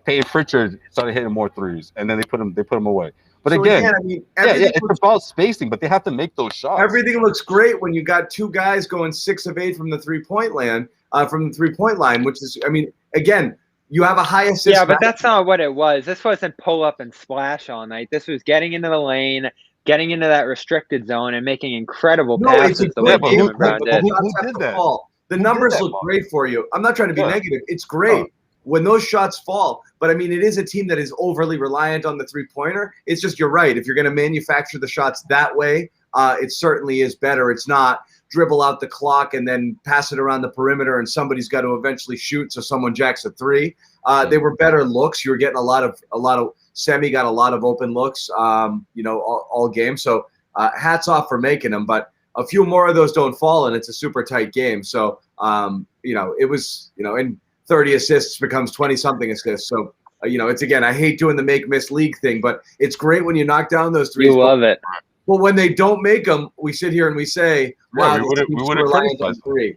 Payton Pritchard started hitting more threes, and then they put him away. But So again, I mean, it's about spacing, but they have to make those shots. Everything looks great when you got two guys going 6 of 8 from the 3-point line, which is, I mean, again, you have a high assist. Yeah, but that's not what it was. This wasn't pull up and splash all night. This was getting into the lane, getting into that restricted zone, and making incredible passes the way Jaylen Brown did. Who did that? The numbers look great for you. I'm not trying to be negative. It's great when those shots fall. But, I mean, it is a team that is overly reliant on the three-pointer. It's just, you're right. If you're going to manufacture the shots that way, it certainly is better. It's not dribble out the clock and then pass it around the perimeter and somebody's got to eventually shoot so someone jacks a three. They were better looks. You were getting a lot of Semi got a lot of open looks, all game. So hats off for making them. But a few more of those don't fall, and it's a super tight game. So, it was, and 30 assists becomes 20-something assists. So, it's, again, I hate doing the make-miss league thing, but it's great when you knock down those threes. You love it. But when they don't make them, we sit here and we say, wow, we would have on three,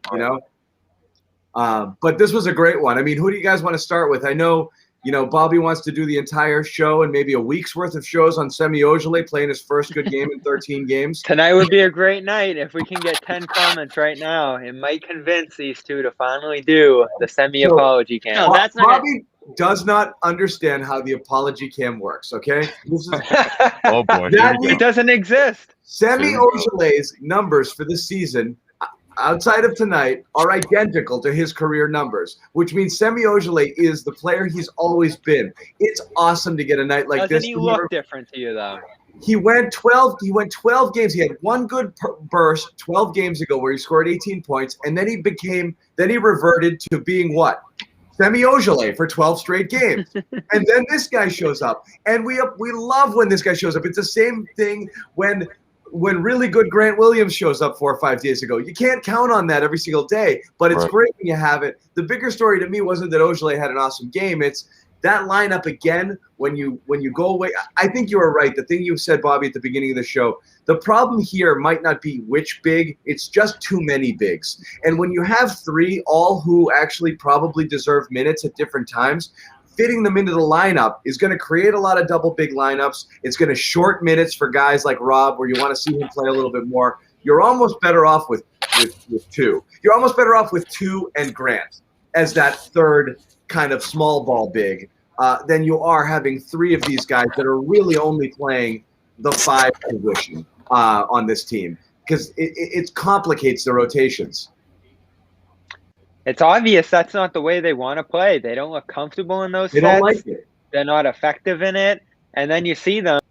But this was a great one. I mean, who do you guys want to start with? I know, Bobby wants to do the entire show and maybe a week's worth of shows on Semi Ojeleye playing his first good game in 13 games. Tonight would be a great night if we can get 10 comments right now. It might convince these two to finally do the Semi apology cam. No, that's not Bobby does not understand how the apology cam works, okay? This is, oh, boy. It doesn't exist. Semi Ojeleye's numbers for this season outside of tonight are identical to his career numbers, which means Semi Ojeleye is the player he's always been. It's awesome to get a night like this. Doesn't he look different to you, though? He went 12 games. He had one good burst 12 games ago where he scored 18 points, and then he reverted to being what? Semi Ojeleye for 12 straight games. And then this guy shows up. And we love when this guy shows up. It's the same thing when really good Grant Williams shows up 4 or 5 days ago. You can't count on that every single day, but it's great when you have it. The bigger story to me wasn't that Ojeleye had an awesome game. It's that lineup again when you go away. I think you were right. The thing you said, Bobby, at the beginning of the show, the problem here might not be which big. It's just too many bigs. And when you have three, all who actually probably deserve minutes at different times, fitting them into the lineup is going to create a lot of double big lineups. It's going to short minutes for guys like Rob where you want to see him play a little bit more. You're almost better off with two. You're almost better off with two and Grant as that third kind of small ball big than you are having three of these guys that are really only playing the 5 position on this team because it complicates the rotations. It's obvious that's not the way they want to play. They don't look comfortable in those sets. They don't like it. They're not effective in it. And then you see them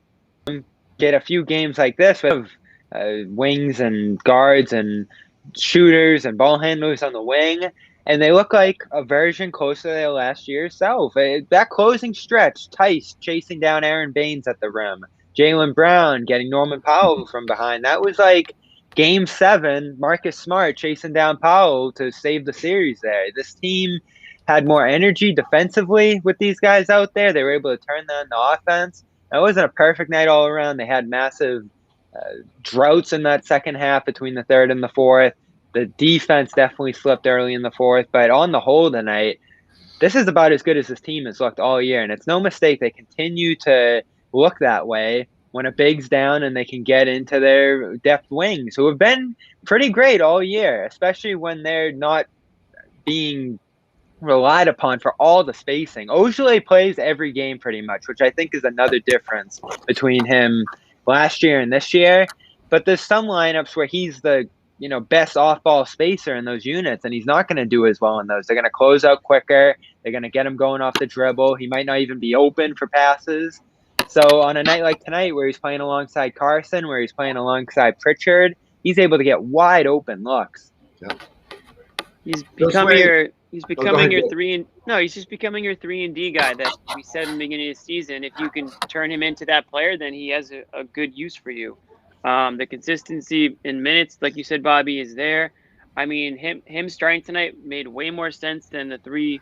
get a few games like this with wings and guards and shooters and ball handlers on the wing. And they look like a version closer to their last year's self. That closing stretch, Tice chasing down Aaron Baines at the rim, Jaylen Brown getting Norman Powell from behind. That was like Game 7, Marcus Smart chasing down Powell to save the series there. This team had more energy defensively with these guys out there. They were able to turn that into offense. It wasn't a perfect night all around. They had massive droughts in that second half between the third and the fourth. The defense definitely slipped early in the fourth. But on the whole tonight, this is about as good as this team has looked all year. And it's no mistake they continue to look that way when a big's down and they can get into their depth wings, who have been pretty great all year, especially when they're not being relied upon for all the spacing. Ojeleye plays every game pretty much, which I think is another difference between him last year and this year. But there's some lineups where he's the best off-ball spacer in those units, and he's not going to do as well in those. They're going to close out quicker. They're going to get him going off the dribble. He might not even be open for passes. So on a night like tonight where he's playing alongside Carson, where he's playing alongside Pritchard, he's able to get wide open looks. Yeah. He's becoming your 3-and-D guy that we said in the beginning of the season. If you can turn him into that player, then he has a good use for you. The consistency in minutes, like you said, Bobby, is there. I mean, him starting tonight made way more sense than the 3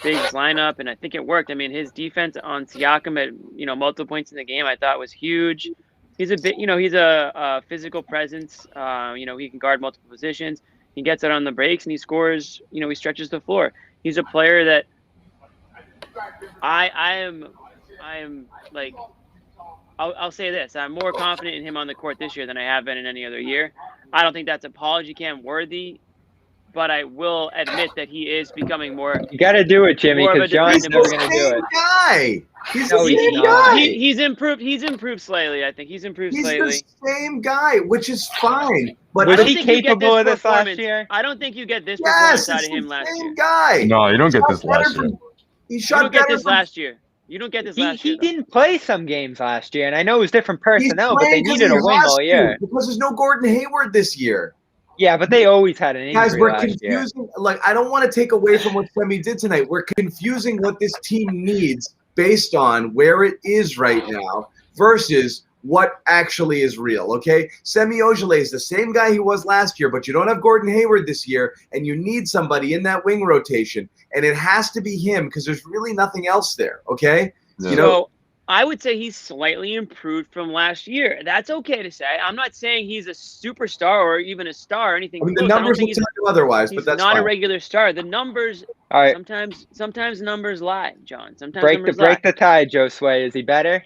bigs lineup, and I think it worked. I mean, his defense on Siakam at multiple points in the game, I thought was huge. He's a bit, he's a physical presence. He can guard multiple positions. He gets it on the breaks and he scores. He stretches the floor. He's a player that I am like, I'll say this. I'm more confident in him on the court this year than I have been in any other year. I don't think that's apology cam worthy, but I will admit that he is becoming more. You got to do it, Jimmy, More of because a John's dependable never going to do it. Guy. He's No, the he's same not. guy. He's improved. He's improved slightly. I think he's improved He's slightly. the same guy, which is fine. But Was I don't he think you get capable of this last performance. year? I don't think you get this yes, performance out it's of him the last same year. guy. No, you don't get Shot this last better year. from- He You shot don't get better this from- last year. You don't get this last He year. though. didn't play some games last year, and I know it was different He's personnel, but they playing 'cause needed he a wing has all to, year. because there's no Gordon Hayward this year. Yeah, but they always had an Guys, injury we're last year. confusing. Like, I don't want to take away from what Semi did tonight. We're confusing what this team needs based on where it is right now versus what actually is real, okay? Semi Ojeleye is the same guy he was last year, but you don't have Gordon Hayward this year, and you need somebody in that wing rotation, and it has to be him because there's really nothing else there, okay? Yeah. You know, So I would say he's slightly improved from last year. That's okay to say. I'm not saying he's a superstar or even a star or anything. I mean, the close. I don't numbers think will he's, tell you otherwise, he's but that's not fine. a regular star. The numbers All right, sometimes numbers lie, John. Sometimes break numbers the tie, Josue. Is he better?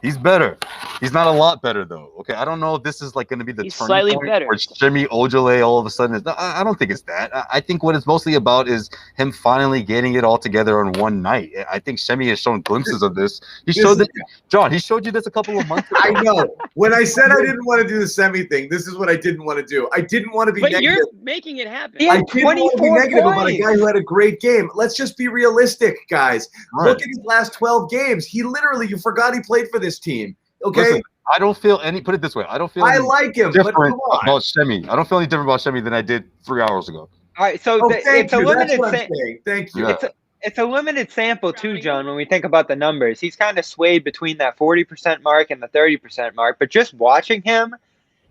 He's better. He's not a lot better though. Okay, I don't know if this is like going to be the He's turning slightly point better. where Jimmy Ojeleye all of a sudden is. I don't think it's that. I think what it's mostly about is him finally getting it all together on one night. I think Shemi has shown glimpses of this. He showed that, John. He showed you this a couple of months ago. I know. When I said I didn't want to do the Semi thing, this is what I didn't want to do. I didn't want to be But negative. you're making it happen. He I had didn't want to be 24 negative about a points. guy who had a great game. Let's just be realistic, guys. Right. Look at his last 12 games. He literally, you forgot he played for this team. Okay? Listen, I don't feel any. Put it this way, I don't feel. I any like him, but different come on. about Shemi. I don't feel any different about Shemi than I did 3 hours ago. All right, so Oh, thank it's a you. That's limited what I'm sample. saying. Thank you. Yeah. It's a limited sample too, John. When we think about the numbers, he's kind of swayed between that 40% mark and the 30% mark. But just watching him,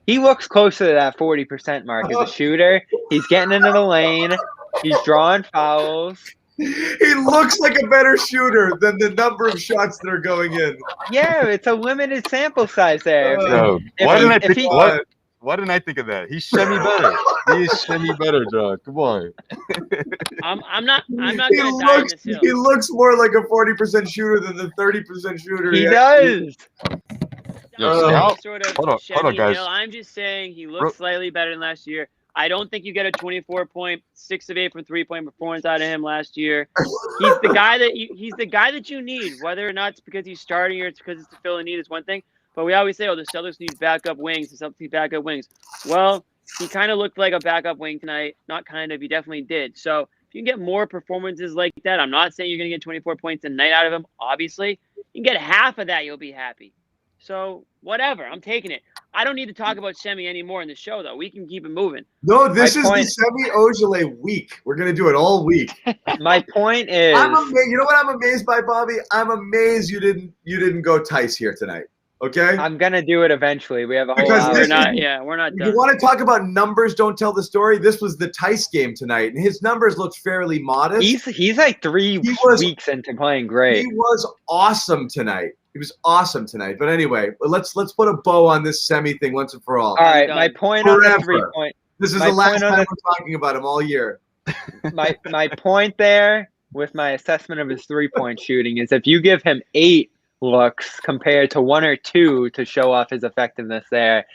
he looks closer to that 40% mark as a shooter. He's getting into the lane. He's drawing fouls. He looks like a better shooter than the number of shots that are going in. Yeah, it's a limited sample size there. No. If Why he- didn't I if think? he- Why didn't I think of that? He's Shemi better. He is Shemi better, John. Come on. I'm not He gonna die on looks, this hill. he looks more like a 40% shooter than the 30% shooter. He actually- does. Yo, Uh, how- Sort of hold on, Chevy guys. Hill. I'm just saying he Bro- looks slightly better than last year. I don't think you get a 24-point, 6 of 8 from 3-point performance out of him last year. He's the guy that you need, whether or not it's because he's starting or it's because it's to fill a need is one thing. But we always say, oh, the Celtics need backup wings. The Celtics need backup wings. Well, he kind of looked like a backup wing tonight. Not kind of, he definitely did. So if you can get more performances like that, I'm not saying you're going to get 24 points a night out of him, obviously. You can get half of that, you'll be happy. So whatever, I'm taking it. I don't need to talk about Shemi anymore in the show, though. We can keep it moving. No, this My is point- the Semi Ojeleye week. We're going to do it all week. My point is, I'm amazed. You know what I'm amazed by, Bobby? I'm amazed you didn't go Tice here tonight. Okay? I'm gonna do it eventually. We have a whole Because hour. this We're not If done. you want to talk about numbers, don't tell the story. This was the Tice game tonight, and his numbers looked fairly modest. He's like 3 He was- weeks into playing great. He was awesome tonight. He was awesome tonight. But anyway, let's put a bow on this Semi thing once and for all. All right, done. my point on the Forever. 3-point. This is my the last point on time the- we're talking about him all year. My point there with my assessment of his 3-point shooting is if you give him 8 looks compared to 1 or 2 to show off his effectiveness there,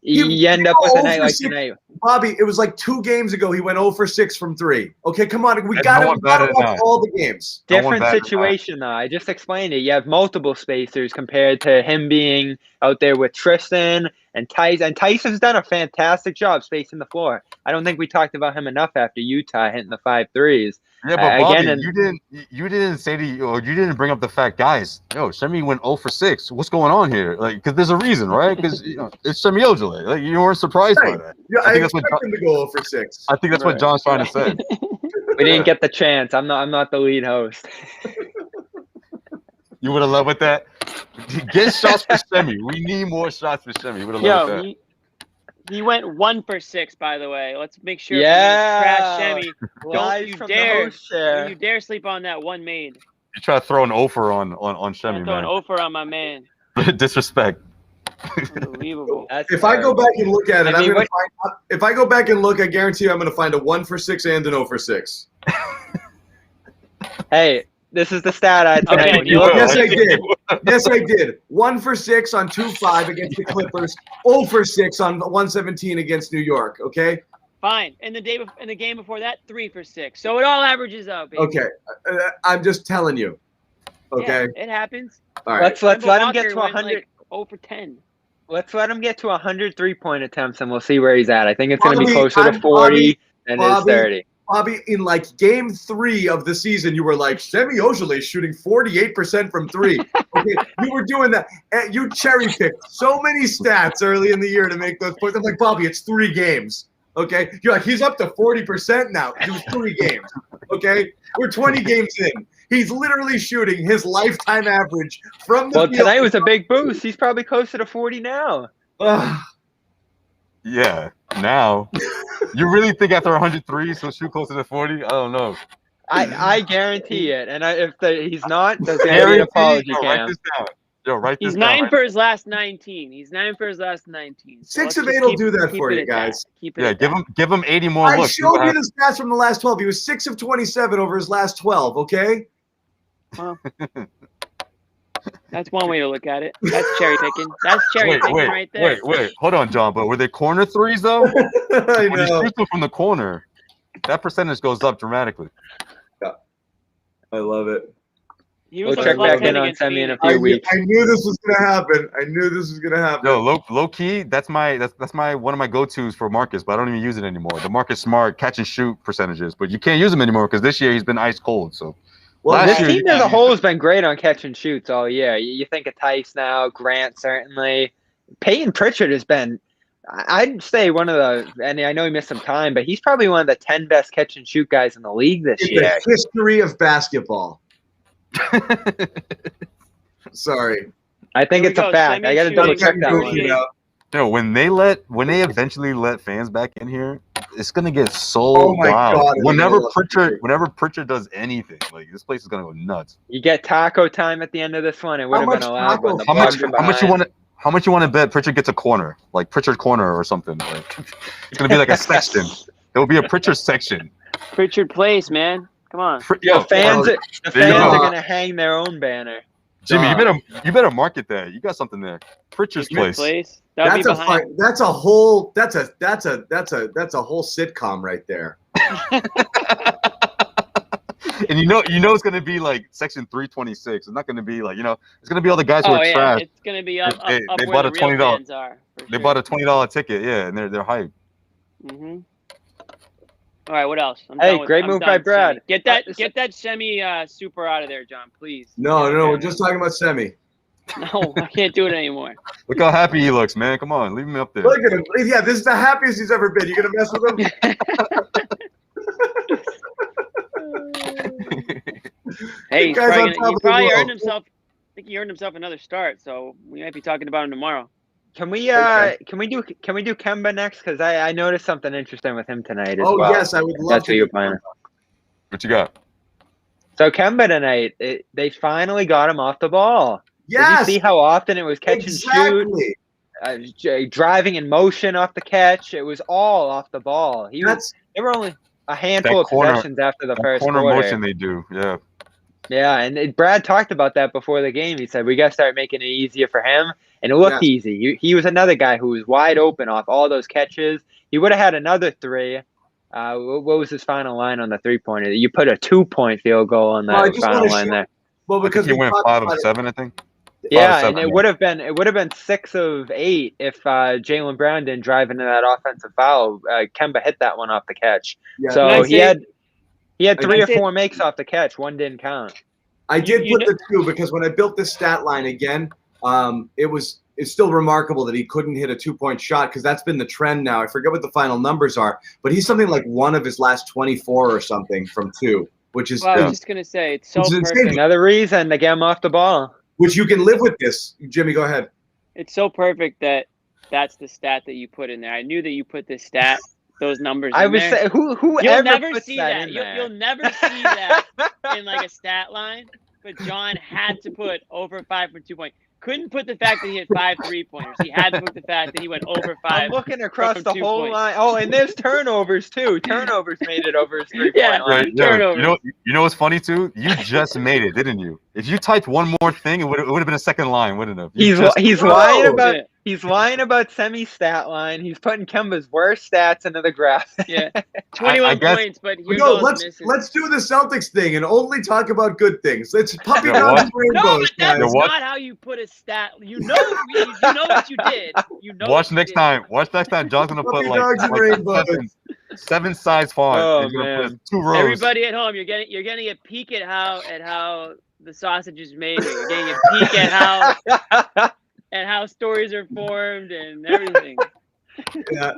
you end up with a night like tonight. Bobby, it was like 2 games ago he went 0 for 6 from 3. Okay, come on. We And got no to one batted watch an eye. all the games. No one Different batted an eye. situation though. I just explained it. You have multiple spacers compared to him being out there with Tristan and Tice. And Tice has done a fantastic job spacing the floor. I don't think we talked about him enough after Utah hitting the 5 threes. Yeah, but Bobby, again, you didn't say or you didn't bring up the fact, guys. Yo, Shemi went 0 for 6. What's going on here? Like, because there's a reason, right? Because it's Shemi Ojeleye. Like, you weren't surprised by that. Yeah, I I think that's what expect him to go 0 for 6. I think that's what John's trying to say. We didn't get the chance. I'm not the lead host. You would have loved with that. Get shots for Shemi. We need more shots for Shemi. You would have loved with that. He went 1 for 6, by the way. Let's make sure. Yeah. Trash Shemi. Lies you from dare. the host chair. Don't you dare sleep on that one made. You try to throw an offer on Shemi, I'm throwing man. over on my man. Disrespect. Unbelievable. That's If I go back and look at it, I mean, I'm gonna find. If I go back and look, I guarantee you, I'm going to find a 1 for 6 and an 0 for 6. Hey, this is the stat I tonight. Okay, When you look Yes, I did. Yes, I did. 1 for 6 on 2-5 against the Clippers. 0 for 6 on 117 against New York. Okay. fine. And the game before that, 3 for 6. So it all averages out, baby. Okay. I'm just telling you. Okay. Yeah, it happens. All right. let's Kemba let him get Walker to went, 100. like, 0 for 10. Let's let him get to 100 3-point attempts, and we'll see where he's at. I think it's going to be Bobby, closer to 40 than it is Bobby, 30. Bobby, in like game 3 of the season, you were like, Semi Ojeleye shooting 48% from 3. Okay, you were doing that. You cherry picked so many stats early in the year to make those points. I'm like, Bobby, it's 3 games. Okay, you're like, he's up to 40% now. It was 3 games. Okay, we're 20 games in. He's literally shooting his lifetime average from the Well, field. tonight was a big boost. He's probably closer to 40 now. Ugh. Yeah. Now, you really think after 103 he'll shoot closer to 40? I don't know. I guarantee it. And if he's not, there's going to be an apology Yo, write cam. this down. Yo, write He's this down. 9 for his last 19. He's 9 for his last 19. So 6 let's of just 8 will keep- do that keep for it you at that. guys. Keep it Yeah, at give him 80 more I looks. showed you the stats from the last 12. He was 6 of 27 over his last 12. Okay. That's one way to look at it. That's cherry picking. That's cherry picking right there. Wait. Hold on, John. But were they corner threes though? I When he know. shoots them from the corner, that percentage goes up dramatically. I love it. He We'll was check plus back 10 in on against Semi in a Phoenix. few weeks. I knew this was gonna happen. I knew this was gonna happen. Yo, low key, that's my one of my go-tos for Marcus, but I don't even use it anymore. The Marcus Smart catch and shoot percentages, but you can't use them anymore because this year he's been ice cold. So Well, last This year, team as a whole has been great on catch and shoots all year. You think of Tice now, Grant certainly. Payton Pritchard has been, I'd say one of the, and I know he missed some time, but he's probably one of the 10 best catch and shoot guys in the league this it's year. the history of basketball. Sorry. I think Here it's we a go, fact. Semi I got to shooting. double check that Goofy, one. You know? yo, when they eventually let fans back in here, it's gonna get so Oh my wild. God, Whenever Pritchard does anything, like this place is gonna go nuts. You get taco time at the end of this one. It would How have been much a loud taco- one. The How much? Bucks are How much you behind. want to? How much you want to bet Pritchard gets a corner, like Pritchard corner or something? Like, it's gonna be like a section. There will be a Pritchard section. Pritchard Place, man. Come on. Yo, The fans there you are go. going to hang their own banner. Jimmy, you better market that. You got something there. Pritchard's Pritchard place. That would be That's a behind. fight. That's a whole whole sitcom right there. And you know it's gonna be like section 326. It's not gonna be like it's gonna be all the guys who Oh are yeah, trash. it's gonna be up They where bought the a real $20 fans are. They bought a $20 ticket, yeah, and they're hyped. Mm-hmm. All right, what else? I'm Hey, done with- great I'm move done, by Semi. Brad. Get that Semi super out of there, John, please. No, we're just talking about Semi. No, I can't do it anymore. Look how happy he looks, man. Come on, leave him up there. Look at him. Yeah, this is the happiest he's ever been. You gonna mess with him? Hey, he's guy's on probably, top he of the probably world. earned himself. I think he earned himself another start, so we might be talking about him tomorrow. Can we do Kemba next? Because I noticed something interesting with him tonight as Oh well. yes, I would love That's to. who you're playing. What you got? So Kemba tonight, they finally got him off the ball. Yes, Did you see how often it was catch and shoot, exactly. driving in motion off the catch? It was all off the ball. There were only a handful That of corner- possessions after the first Corner quarter. motion they do, yeah. Yeah, and Brad talked about that before the game. He said we got to start making it easier for him, and it looked easy. He was another guy who was wide open off all those catches. He would have had another three. What was his final line on the three-pointer? You put a 2-point field goal on that final line there. Well, because He we went talked 5 about of it. 7, I think. Yeah, 5 of and 7. it would have been 6 of 8 if Jaylen Brown didn't drive into that offensive foul. Kemba hit that one off the catch. Yeah. So he had I 3 or say- 4 makes off the catch. One didn't count. I did You put the 2 because when I built this stat line again, it's still remarkable that he couldn't hit a 2-point shot because that's been the trend now. I forget what the final numbers are, but he's something like 1 of his last 24 or something from 2, which is Well, I was just gonna say it's so Which is insane. perfect. Another reason to get him off the ball. which you can live with this. Jimmy, go ahead. It's so perfect that that's the stat that you put in there. I knew that you put this stat, those numbers. I in was there. saying, whoever You'll never puts see that that. in there. You'll never see that in like a stat line. But John had to put over 5 for 2 point. couldn't put the fact that he had 5 3-pointers. He had to put the fact that he went over 5. I'm looking across from the 2 whole points. line. Oh, and there's turnovers too. Turnovers made it over his 3-point Yeah. line. Right, yeah. Turnovers. You know what's funny too? You just made it, didn't you? If you typed one more thing, it would have been a second line, wouldn't it? He's lying about Yeah. he's lying about Semi's stat line. He's putting Kemba's worst stats into the graph. Yeah, 21 I guess- points, but here's No, all let's misses. do the Celtics thing and only talk about good things. Let's puppy Yeah, dogs what? and No, rainbows, but that's guys. what? not how you put a stat. You know what you did. You know. Watch what you next did. time. Watch next time. John's gonna put Puppy dogs and like rainbows. seven size font. Oh, He's gonna man. put 2 rows. Everybody at home, you're getting a peek at how the sausage is made. You're getting a peek at how stories are formed and everything. Yeah,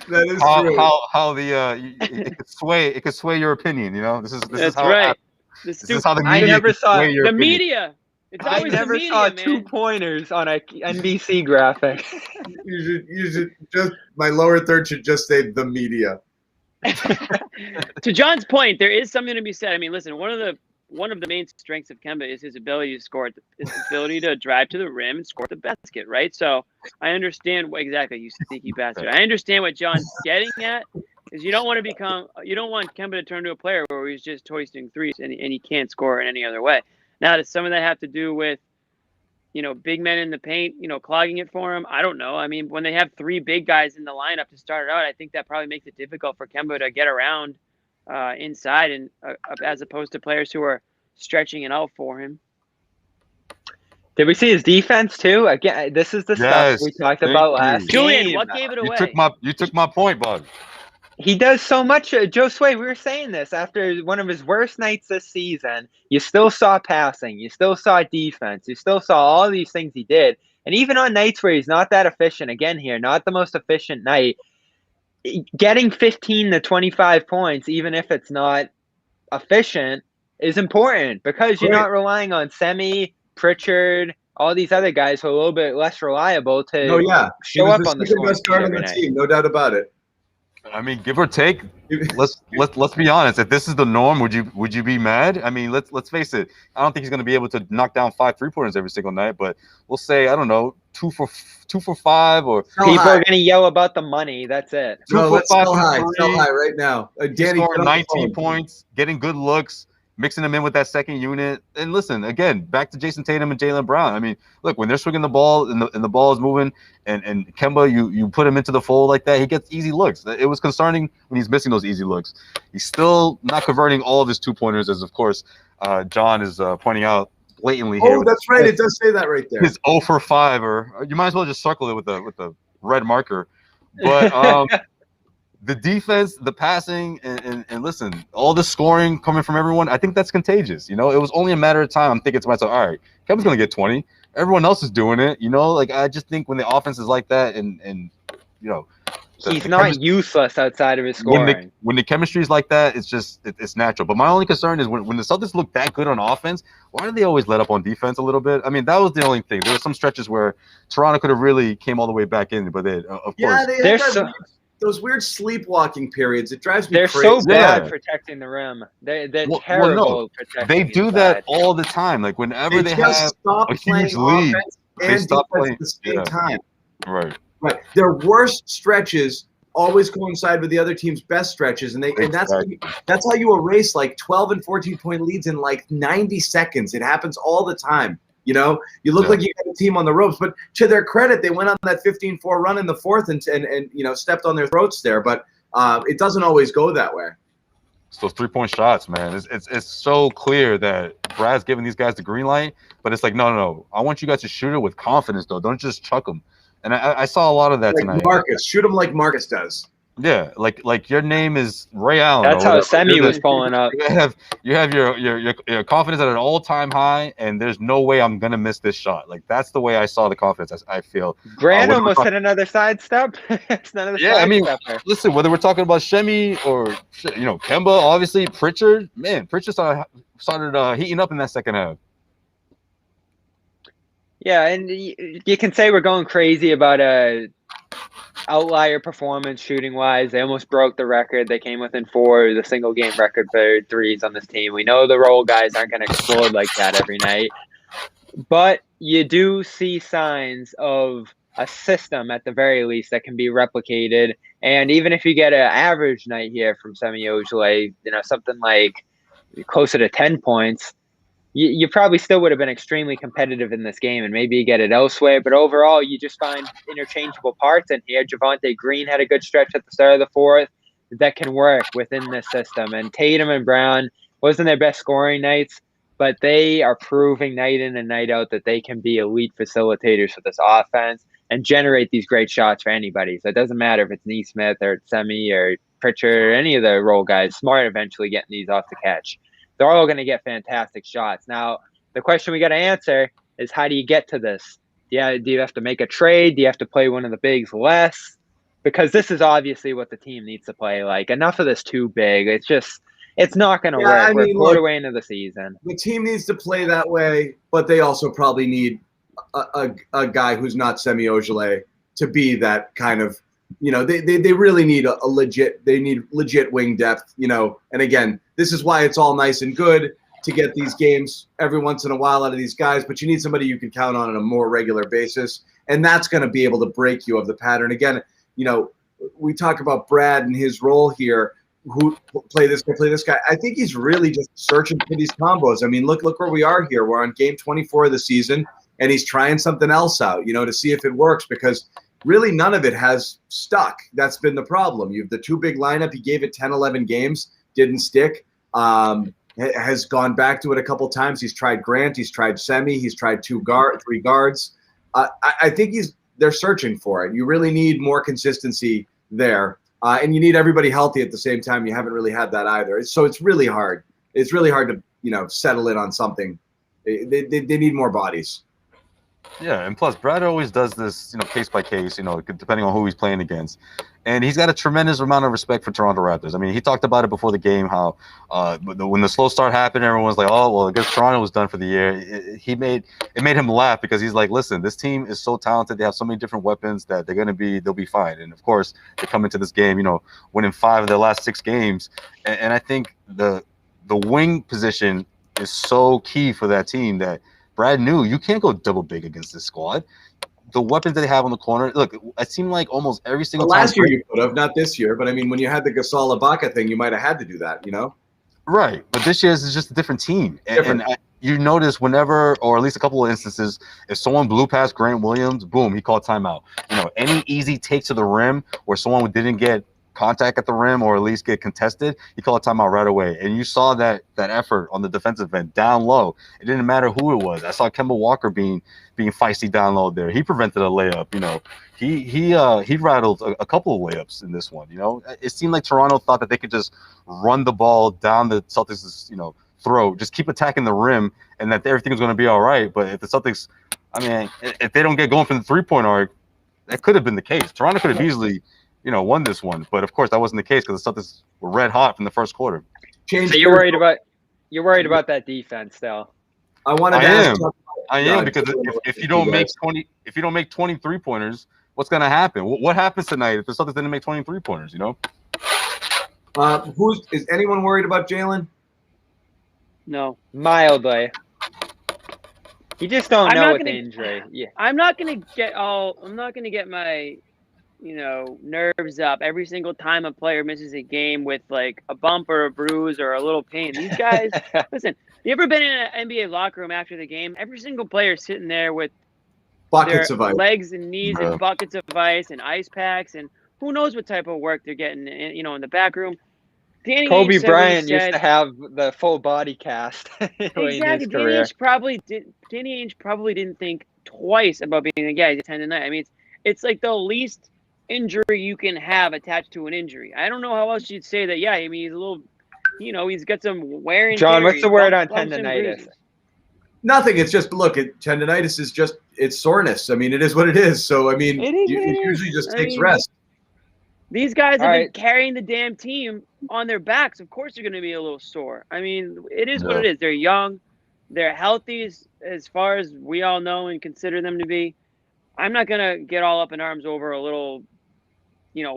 that is how true. how the it could sway your opinion. You know, this is That's how right. this is how the I media never can saw- sway your The opinion. media. It's I always never the media, saw man. 2-pointers on a NBC graphic. You should just my lower third should just say the media. To John's point, there is something to be said. I mean, listen, one of the main strengths of Kemba is his ability to score, his ability to drive to the rim and score the basket, right? So I understand what exactly you sneaky bastard. I understand what John's getting at. Is you don't want Kemba to turn to a player where he's just hoisting threes and he can't score in any other way. Now, does some of that have to do with, big men in the paint, clogging it for him? I don't know. I mean, when they have 3 big guys in the lineup to start it out, I think that probably makes it difficult for Kemba to get around inside, and as opposed to players who are stretching it out for him. Did we see his defense too? Again, this is the stuff we talked thank about you. last Julian, game. what gave it You away? took my point, bud. He does so much. Josue, we were saying this after one of his worst nights this season. You still saw passing. You still saw defense. You still saw all these things he did. And even on nights where he's not that efficient, again here, not the most efficient night, getting 15 to 25 points, even if it's not efficient, is important because you're not relying on Semi, Pritchard, all these other guys who are a little bit less reliable to show up on the scoring best guard on every the night. team, no doubt about it. I mean, give or take. Let's be honest. If this is the norm, would you be mad? I mean, let's face it. I don't think he's going to be able to knock down 5 3-pointers every single night, but we'll say, I don't know, 2 for 5 or People are going to yell about the money. That's it. No, let's sell high. from Sell 3. high right now. Danny, Scoring get on the 19 phone. points, getting good looks, mixing them in with that second unit. And listen, again, back to Jayson Tatum and Jaylen Brown. I mean, look, when they're swinging the ball and the ball is moving, and Kemba, you put him into the fold like that, he gets easy looks. It was concerning when he's missing those easy looks. He's still not converting all of his 2-pointers, as of course John is pointing out blatantly here. Oh, that's right. It does say that right there. His 0 for 5, or you might as well just circle it with the red marker. But the defense, the passing, and listen, all the scoring coming from everyone, I think that's contagious. It was only a matter of time. I'm thinking to myself, all right, Kevin's going to get 20. Everyone else is doing it. Like, I just think when the offense is like that and he's not useless outside of his scoring. When the chemistry is like that, it's natural. But my only concern is when the Celtics look that good on offense, why do they always let up on defense a little bit? I mean, that was the only thing. There were some stretches where Toronto could have really came all the way back in, but they, of course. They're those weird sleepwalking periods. It drives me They're crazy. so bad protecting the rim. They're terrible protecting. They do that all the time. Like whenever they have stop a huge lead, and stop defense playing at the same time. Right. Their worst stretches always coincide with the other team's best stretches, and that's how you erase like 12 and 14-point leads in like 90 seconds. It happens all the time. You look like you got a team on the ropes, but to their credit, they went on that 15-4 run in the fourth and stepped on their throats there. But it doesn't always go that way. It's those 3-point shots, man. It's so clear that Brad's giving these guys the green light, but it's like, no. I want you guys to shoot it with confidence, though. Don't just chuck them. And I saw a lot of that tonight. Marcus, shoot them like Marcus does. Yeah, like your name is Ray Allen. That's how Semi was pulling up. You have your confidence at an all-time high, and there's no way I'm gonna miss this shot. Like that's the way I saw the confidence. I feel. Grant almost hit another sidestep. It's none of the I mean, listen, whether we're talking about Shemi or Kemba, obviously Pritchard. Man, Pritchard started heating up in that second half. Yeah, and you can say we're going crazy about a outlier performance shooting wise. They almost broke the record. They came within 4, the single game record for threes on this team. We know the role guys aren't going to explode like that every night. But you do see signs of a system at the very least that can be replicated. And even if you get an average night here from Semi Ojeleye, something like closer to 10 points, you probably still would have been extremely competitive in this game, and maybe you get it elsewhere. But overall, you just find interchangeable parts in here. Javonte Green had a good stretch at the start of the fourth that can work within this system. And Tatum and Brown wasn't their best scoring nights, but they are proving night in and night out that they can be elite facilitators for this offense and generate these great shots for anybody. So it doesn't matter if it's Neesmith or it's Semi or Pritchard or any of the role guys. Smart eventually getting these off the catch. They're all going to get fantastic shots. Now, the question we got to answer is, how do you get to this? Yeah, do you have to make a trade? Do you have to play one of the bigs less? Because this is obviously what the team needs to play like. Enough of this too big. It's not going to work. I mean, We're a quarter way into the season. The team needs to play that way, but they also probably need a guy who's not Semi Ojeleye to be that kind of, they really need they need legit wing depth, and again, this is why it's all nice and good to get these games every once in a while out of these guys, but you need somebody you can count on a more regular basis, and that's going to be able to break you of the pattern. Again, we talk about Brad and his role here, who play this guy. I think he's really just searching for these combos. I mean, look where we are here. We're on game 24 of the season, and he's trying something else out, to see if it works, because really none of it has stuck. That's been the problem. You have the too big lineup. He gave it 10, 11 games, didn't stick. Has gone back to it a couple times. He's tried Grant. He's tried Semi. He's tried three guards. I think they're searching for it. You really need more consistency there. And you need everybody healthy at the same time. You haven't really had that either. So it's really hard. It's really hard to, settle in on something. They need more bodies. Yeah, and plus Brad always does this, case by case, depending on who he's playing against. And he's got a tremendous amount of respect for Toronto Raptors. I mean, he talked about it before the game, how when the slow start happened, everyone was like, oh, well, I guess Toronto was done for the year. It made him laugh, because he's like, listen, this team is so talented. They have so many different weapons that they'll be fine. And of course, they come into this game, winning 5 of their last 6 games. And I think the wing position is so key for that team that Brad knew you can't go double big against this squad. The weapons that they have on the corner, look, it seemed like almost every single time. Last year you could have, not this year, but I mean, when you had the Gasol Ibaka thing, you might have had to do that, Right, but this year is just a different team. And you notice whenever, or at least a couple of instances, if someone blew past Grant Williams, boom, he called timeout. Any easy take to the rim where someone didn't get contact at the rim or at least get contested, he called timeout right away. And you saw that effort on the defensive end down low. It didn't matter who it was. I saw Kemba Walker being feisty down low there. He prevented a layup. He rattled a couple of layups in this one. It seemed like Toronto thought that they could just run the ball down the Celtics' throat, just keep attacking the rim, and that everything was going to be all right. But if the Celtics, if they don't get going from the 3-point arc, that could have been the case. Toronto could have easily won this one, but of course that wasn't the case, because the Celtics were red hot from the first quarter. So you're worried about that defense, though. I am because if you don't make 23 pointers, what's going to happen? What happens tonight if the Celtics didn't make 23 pointers? Is anyone worried about Jaylen? No, mildly. You just don't know with the injury. Yeah, I'm not gonna get my nerves up every single time a player misses a game with like a bump or a bruise or a little pain. These guys, listen, you ever been in an NBA locker room after the game? Every single player sitting there with buckets of ice, legs and knees and buckets of ice and ice packs, and who knows what type of work they're getting, in the back room. Kobe Bryant used to have the full body cast. Exactly. Danny Ainge probably didn't think twice about being a guy. He's a tendon tonight. I mean, it's like the least injury you can have attached to an injury. I don't know how else you'd say that. Yeah, I mean, he's a little, he's got some wear and tear. John, what's the word on tendonitis? Nothing. It's just, tendonitis is just, it's soreness. I mean, it is what it is. So, I mean, it usually just takes rest. These guys have been carrying the damn team on their backs. Of course they're going to be a little sore. I mean, it is what it is. They're young. They're healthy as far as we all know and consider them to be. I'm not going to get all up in arms over a little,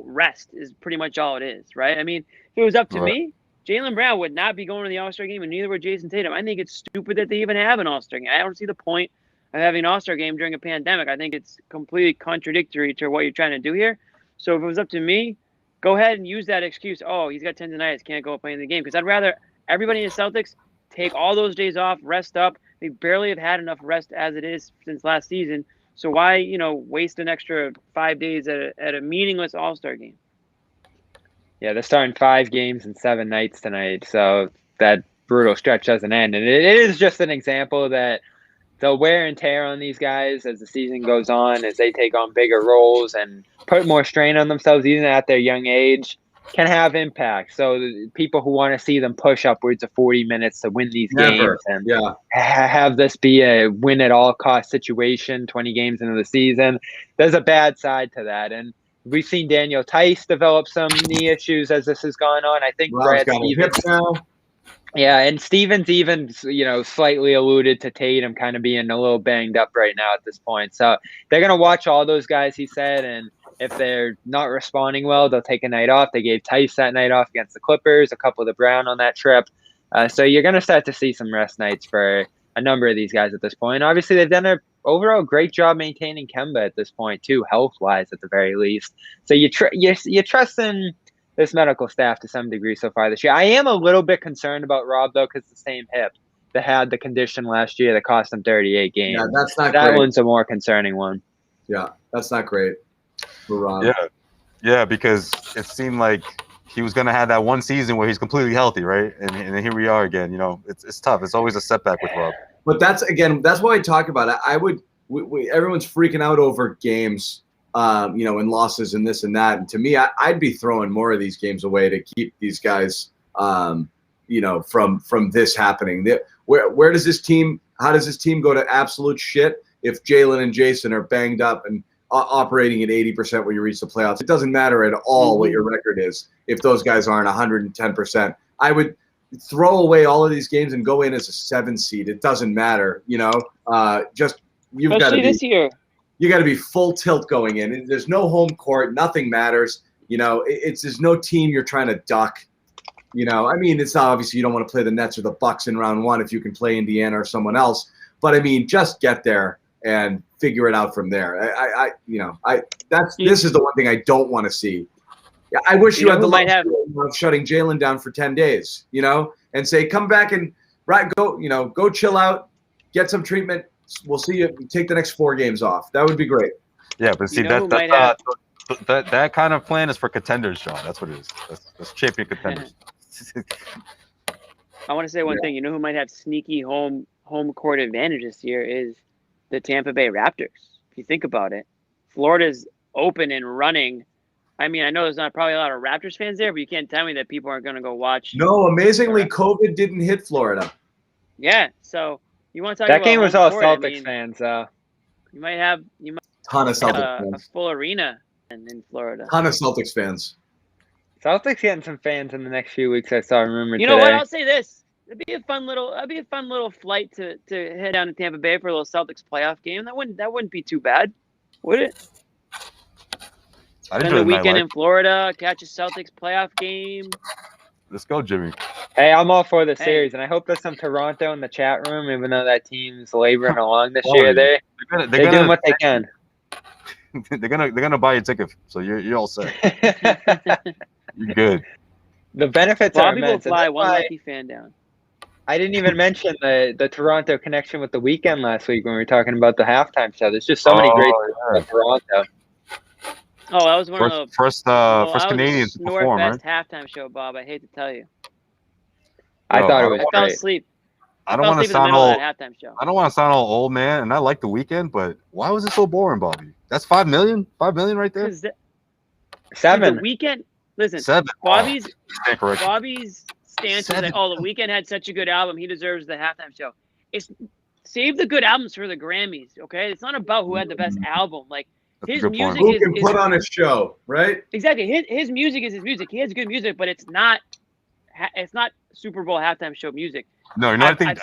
rest is pretty much all it is, right? I mean, if it was up to me, Jaylen Brown would not be going to the All-Star game, and neither would Jayson Tatum. I think it's stupid that they even have an All-Star game. I don't see the point of having an All-Star game during a pandemic. I think it's completely contradictory to what you're trying to do here. So if it was up to me, go ahead and use that excuse. Oh, he's got tendonitis, can't go play in the game. Because I'd rather everybody in the Celtics take all those days off, rest up. They barely have had enough rest as it is since last season. So why, waste an extra 5 days at a meaningless All-Star game? Yeah, they're starting 5 games and 7 nights tonight, so that brutal stretch doesn't end. And it is just an example that the wear and tear on these guys as the season goes on, as they take on bigger roles and put more strain on themselves, even at their young age, can have impact. So the people who want to see them push upwards of 40 minutes to win these games and have this be a win-at-all-cost situation 20 games into the season, there's a bad side to that. And we've seen Daniel Tice develop some knee issues as this has gone on. I think Brad Stevens now. Yeah, and Stevens even, slightly alluded to Tatum kind of being a little banged up right now at this point. So they're going to watch all those guys, he said, and if they're not responding well, they'll take a night off. They gave Tice that night off against the Clippers, a couple of the Brown on that trip. So you're going to start to see some rest nights for a number of these guys at this point. Obviously, they've done an overall great job maintaining Kemba at this point, too, health-wise at the very least. So you trust in this medical staff to some degree so far this year. I am a little bit concerned about Rob, though, because the same hip that had the condition last year that cost him 38 games. Yeah, that's not that great. One's a more concerning one. Yeah, that's not great for Rob. Yeah, because it seemed like he was going to have that one season where he's completely healthy, right? And here we are again. It's tough. It's always a setback with Rob. But that's why I talk about it. Everyone's freaking out over games. And losses and this and that. And to me, I'd be throwing more of these games away to keep these guys, from this happening. Where does this team? How does this team go to absolute shit if Jaylen and Jayson are banged up and operating at 80% when you reach the playoffs? It doesn't matter at all what your record is if those guys aren't 110%. I would throw away all of these games and go in as a 7 seed. It doesn't matter, you've got to be this year. You got to be full tilt going in. There's no home court. Nothing matters. There's no team you're trying to duck. It's obviously you don't want to play the Nets or the Bucks in round 1 if you can play Indiana or someone else. But just get there and figure it out from there. This is the one thing I don't want to see. I wish you had the luxury of shutting Jaylen down for 10 days, and say, come back and go chill out, get some treatment. We'll see you take the next 4 games off. That would be great. Yeah, but see that kind of plan is for contenders, John. That's what it is. That's champion contenders. I want to say one thing. You know who might have sneaky home court advantage this year is the Tampa Bay Raptors. If you think about it, Florida's open and running. I know there's not probably a lot of Raptors fans there, but you can't tell me that people aren't going to go watch. No, amazingly, COVID didn't hit Florida. Yeah, so. You want to talk that about game was all Celtics fans. You might have ton of Celtics fans. A full arena in Florida. Ton of Celtics fans. Celtics getting some fans in the next few weeks. I saw a rumor. You know what? I'll say this: it'd be a fun little flight to head down to Tampa Bay for a little Celtics playoff game. That wouldn't be too bad, would it? Spend the weekend in Florida, catch a Celtics playoff game. Let's go, Jimmy. Hey, I'm all for the series, and I hope there's some Toronto in the chat room, even though that team's laboring along this year. They're doing what they can. They're gonna buy a ticket, so you're all set. You're good. The benefits are immense. Bobby will fly one lucky fan down. I didn't even mention the Toronto connection with the weekend last week when we were talking about the halftime show. There's just so many great things about Toronto. Oh, that was one of the first Canadians to perform, right? halftime show, Bob. I hate to tell you. I thought it was great. I fell asleep. I don't want to sound old. Halftime show. I don't want to sound all old, man. And I like the weekend, but why was it so boring, Bobby? That's $5 million. $5 million right there. 7. The weekend. Listen, 7. Bobby's stance was that the weekend had such a good album. He deserves the halftime show. Save the good albums for the Grammys, okay? It's not about who had the best album. Like. His music who can put on a show, right? Exactly. His music is his music. He has good music, but it's not Super Bowl halftime show music. No, I think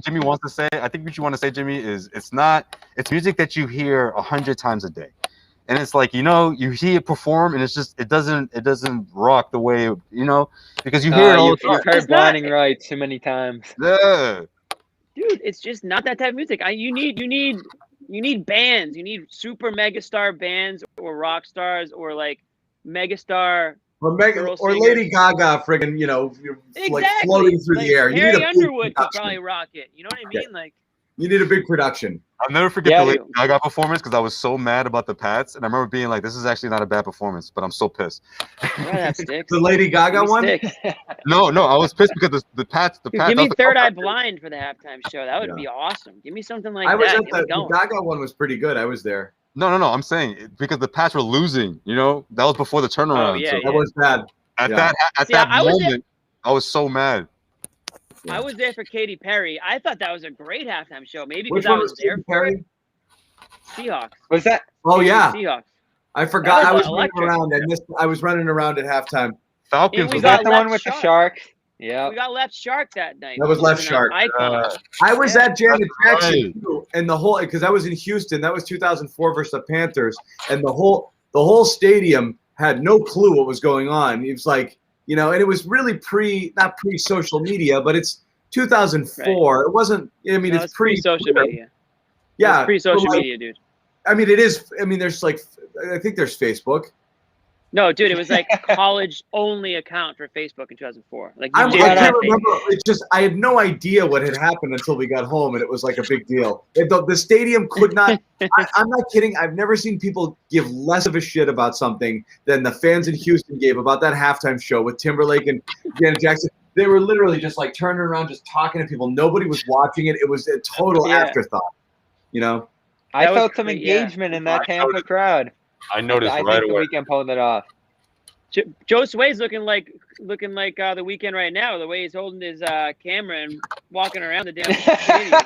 Jimmy wants to say. I think what you want to say, Jimmy, is it's music that you hear 100 times a day, and it's like you hear it perform, and it doesn't rock the way because you hear it all the time. You've heard Blinding Lights too many times. Yeah. dude, it's just not that type of music. You need bands. You need super megastar bands or rock stars or like megastar Or girl Lady singers. Gaga, friggin', like Exactly. floating through the air. You need Harry a big Underwood could production. probably rock it. You know what I mean? Like, You need a big production. I'll never forget Yeah, the Lady Gaga performance because I was so mad about the Pats, and I remember being like, "This is actually not a bad performance," but I'm so pissed. I'd rather have sticks. The Lady Gaga Give me one? sticks. No, I was pissed because the Pats. Dude, give me that was Third the- Eye Blind for the halftime show. That would be awesome. Give me something like I was that. at Get me the going. Gaga one was pretty good. I was there. No. I'm saying because the Pats were losing. That was before the turnaround. Oh, yeah, so yeah. That was bad. At Yeah. that I was there- moment, I was so mad. I was there for Katy Perry. I thought that was a great halftime show. Maybe Which because I one was was there Katy for Perry? it. Seahawks. Was that? Oh yeah, Seahawks. I forgot. That I was was running electric. around. I was running around at halftime. Falcons And we was Was got that the left one with shark. the Sharks? Yeah. We got Left Shark that night. That was Left an Shark. Icon. I was Yeah. at Janet That's Jackson right. too, and the whole because I was in Houston. That was 2004 versus the Panthers, and the whole stadium had no clue what was going on. It was like and it was really not pre social media, but it's 2004. It wasn't. I mean, No, it's pre social media. Yeah, Pre social so, like, media, dude. I mean, it is. I mean, there's like, I think there's Facebook. No, dude, it was like college only account for Facebook in 2004. Like I you did can't nothing. remember. It's just I had no idea what had happened until we got home, and it was like a big deal. The stadium could not. I'm not kidding. I've never seen people give less of a shit about something than the fans in Houston gave about that halftime show with Timberlake and Janet Jackson. They were literally just like turning around, just talking to people. Nobody was watching it. It was a total afterthought. I That was felt some great, yeah. engagement in that Tampa crowd. I noticed I right think the away. weekend pulled it off. Josue's looking like the weekend right now. The way he's holding his camera and walking around the damn stadium.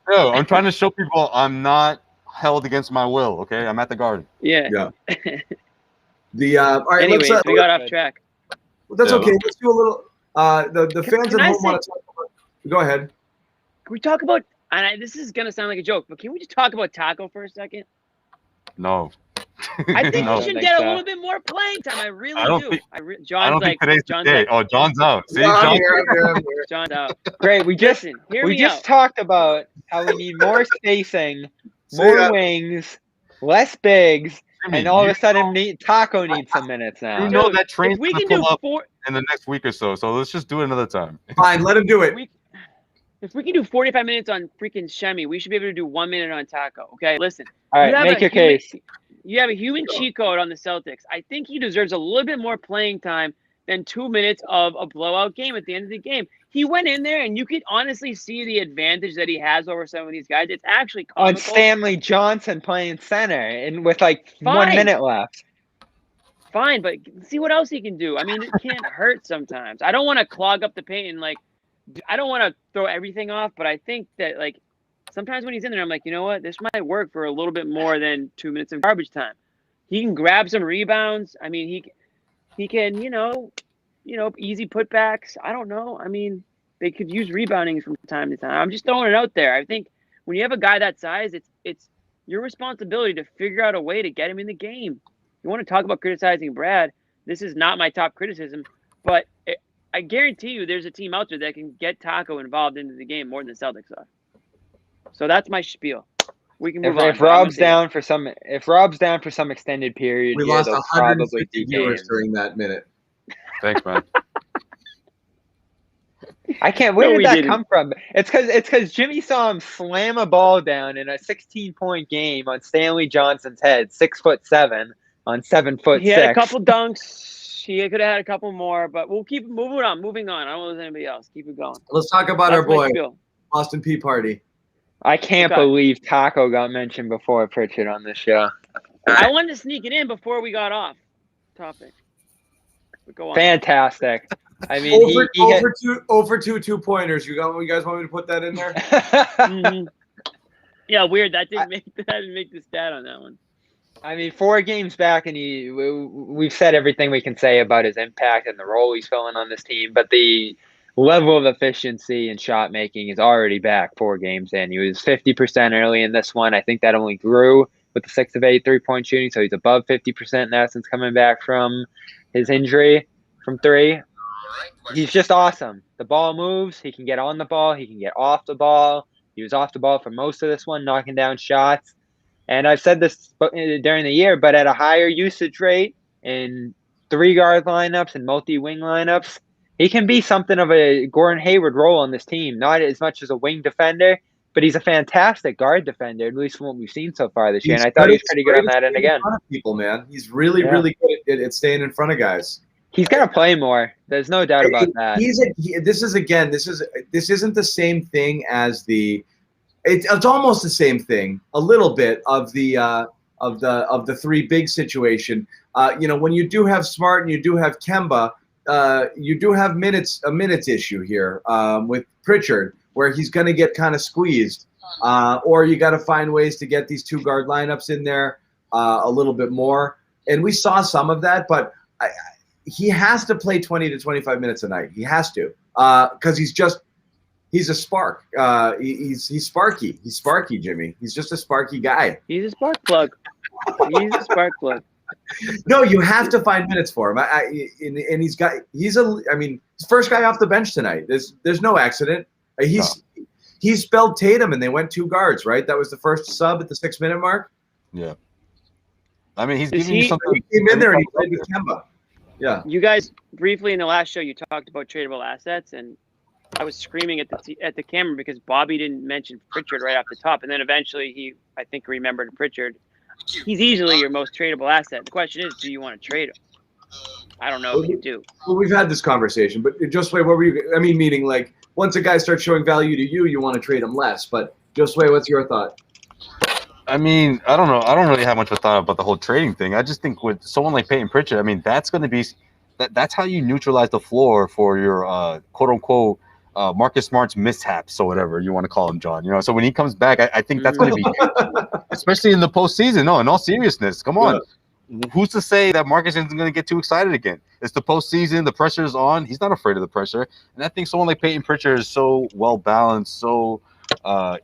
No, I'm trying to show people I'm not held against my will. Okay, I'm at the Garden. Yeah. All right. Anyways, let's, we got off track. that's Yeah. okay. Let's do a little. The fans can at I home say- want to talk about. Go ahead. Can we talk about? And this is gonna sound like a joke, but can we just talk about Tacko for a second? No. I think No. he should think get so. a little bit more playing time. I really I don't do. think- John's I don't like, think today's the John's day. like, Oh, John's out. See, Yeah, I'm John. here, I'm here. John's out. Great. We just Listen, hear me out. talked about how we need more spacing, See more ya. wings, less bigs, Jimmy, and all of you a sudden Taco needs some minutes now. know Dude, that train's if we gonna can do pull up four, in the next week or so. So let's just do it another time. Fine, let him do it. if we can do 45 minutes on freaking Shemi, we should be able to do 1 minute on Tacko. Okay, listen. All You right, have make a your human- case. You have a human cheat code on the Celtics. I think he deserves a little bit more playing time than 2 minutes of a blowout game at the end of the game. He went in there, and you could honestly see the advantage that he has over some of these guys. It's actually On comical. Stanley Johnson playing center and with like 1 Fine. minute left. Fine, but see what else he can do. I mean, it can't hurt sometimes. I don't want to clog up the paint and I don't want to throw everything off, but I think that sometimes when he's in there, I'm like, you know what? This might work for a little bit more than 2 minutes of garbage time. He can grab some rebounds. I mean, he can, easy putbacks. I don't know. I mean, they could use rebounding from time to time. I'm just throwing it out there. I think when you have a guy that size, it's your responsibility to figure out a way to get him in the game. You want to talk about criticizing Brad? This is not my top criticism, but I guarantee you there's a team out there that can get Tacko involved into the game more than the Celtics are. So that's my spiel. We can move on. If Rob's down for some extended period, We here, lost they'll probably 150 do viewers games. during that minute. Thanks, man. I can't. Where No, did we that didn't. come from? It's because Jimmy saw him slam a ball down in a 16-point game on Stanley Johnson's head, 6'7" on 7'6". He had a couple dunks. He could have had a couple more, but we'll keep moving on. I don't know if there's anybody else. Keep it going. Let's talk about our That's my boy, spiel. Boston Pea Party. I can't Okay. believe Taco got mentioned before Pritchard on this show. I wanted to sneak it in before we got off topic. But go on. Fantastic. I mean, he hit, over 2-pointers. You guys want me to put that in there? Mhm. Yeah, weird. That didn't make the stat on that one. I mean, 4 games back, and we've said everything we can say about his impact and the role he's filling on this team, but the level of efficiency and shot making is already back 4 games in. He was 50% early in this one. I think that only grew with the 6 of 8 3-point shooting, so he's above 50% now since coming back from his injury from 3. He's just awesome. The ball moves. He can get on the ball. He can get off the ball. He was off the ball for most of this one, knocking down shots. And I've said this during the year, but at a higher usage rate in 3-guard lineups and multi-wing lineups, he can be something of a Gordon Hayward role on this team. Not as much as a wing defender, but he's a fantastic guard defender, at least from what we've seen so far this year. And I thought he was pretty good on that end again. People, man, he's really, really good at staying in front of guys. He's gonna play more. There's no doubt about that. This isn't the same thing as the. It's almost the same thing, a little bit of the three big situation. When you do have Smart and you do have Kemba, you do have a minutes issue here with Pritchard, where he's going to get kind of squeezed, or you got to find ways to get these 2-guard lineups in there a little bit more. And we saw some of that, but he has to play 20 to 25 minutes a night. He has to, because he's a spark. He's sparky. He's sparky, Jimmy. He's just a sparky guy. He's a spark plug. He's a spark plug. No, you have to find minutes for him. And he's first guy off the bench tonight. There's no accident. He spelled Tatum, and they went 2 guards, right? That was the first sub at the 6-minute mark. Yeah. I mean, he's giving you something. He came in there and he played with Kemba. Yeah. You guys briefly in the last show you talked about tradable assets, and I was screaming at the camera because Bobby didn't mention Pritchard right off the top, and then eventually he, I think, remembered Pritchard. He's easily your most tradable asset. The question is, do you want to trade him? I don't know if you do. Well, we've had this conversation, but Josue, what were you? I mean, meaning like once a guy starts showing value to you, you want to trade him less. But Josue, what's your thought? I mean, I don't know. I don't really have much of a thought about the whole trading thing. I just think with someone like Payton Pritchard, I mean, that's going to be that's how you neutralize the floor for your quote unquote Marcus Smart's mishaps or whatever you want to call him, John. So when he comes back, I think that's going to be, especially in the postseason. No, in all seriousness, come on. Yeah. Who's to say that Marcus isn't going to get too excited again? It's the postseason. The pressure is on. He's not afraid of the pressure. And I think someone like Payton Pritchard is so well balanced, so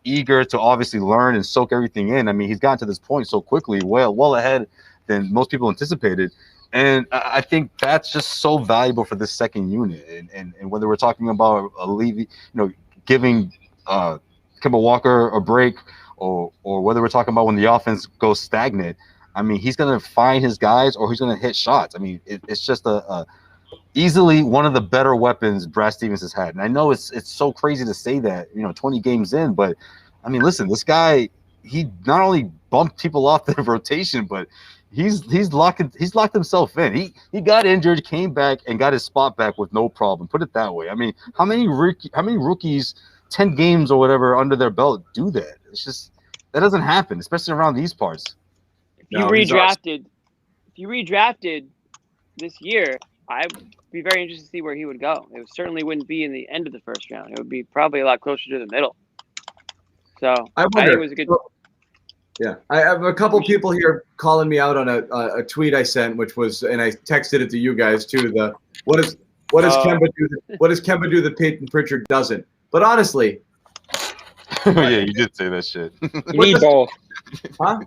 eager to obviously learn and soak everything in. I mean, he's gotten to this point so quickly, well ahead than most people anticipated. And I think that's just so valuable for this second unit. And whether we're talking about giving Kemba Walker a break, or whether we're talking about when the offense goes stagnant, I mean, he's going to find his guys or he's going to hit shots. I mean, it's just easily one of the better weapons Brad Stevens has had. And I know it's so crazy to say that, 20 games in, but I mean, listen, this guy, he not only bumped people off the rotation, but he's locked himself in. He got injured, came back, and got his spot back with no problem. Put it that way. I mean, how many rookies, 10 games or whatever under their belt do that? It's just that doesn't happen, especially around these parts. If you redrafted this year, I'd be very interested to see where he would go. It certainly wouldn't be in the end of the first round. It would be probably a lot closer to the middle. So I think it was a good. Yeah, I have a couple people here calling me out on a tweet I sent, which was, and I texted it to you guys too. What does Kemba do? What does Kemba do that Payton Pritchard doesn't? But honestly, yeah, you did say that shit. You need both. Huh?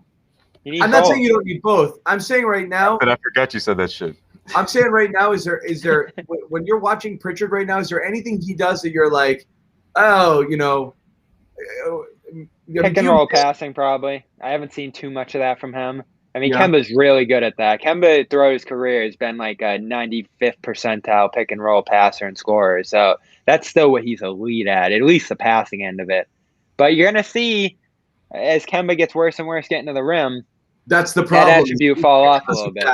I'm not saying you don't need both. I'm saying right now. But I forgot you said that shit. I'm saying right now, is there when you're watching Pritchard right now, is there anything he does that you're like, oh, pick and roll passing, probably. I haven't seen too much of that from him. I mean, Kemba's really good at that. Kemba, throughout his career, has been like a 95th percentile pick and roll passer and scorer. So that's still what he's elite at least the passing end of it. But you're going to see, as Kemba gets worse and worse getting to the rim, that's the problem. That attribute fall off a little bit.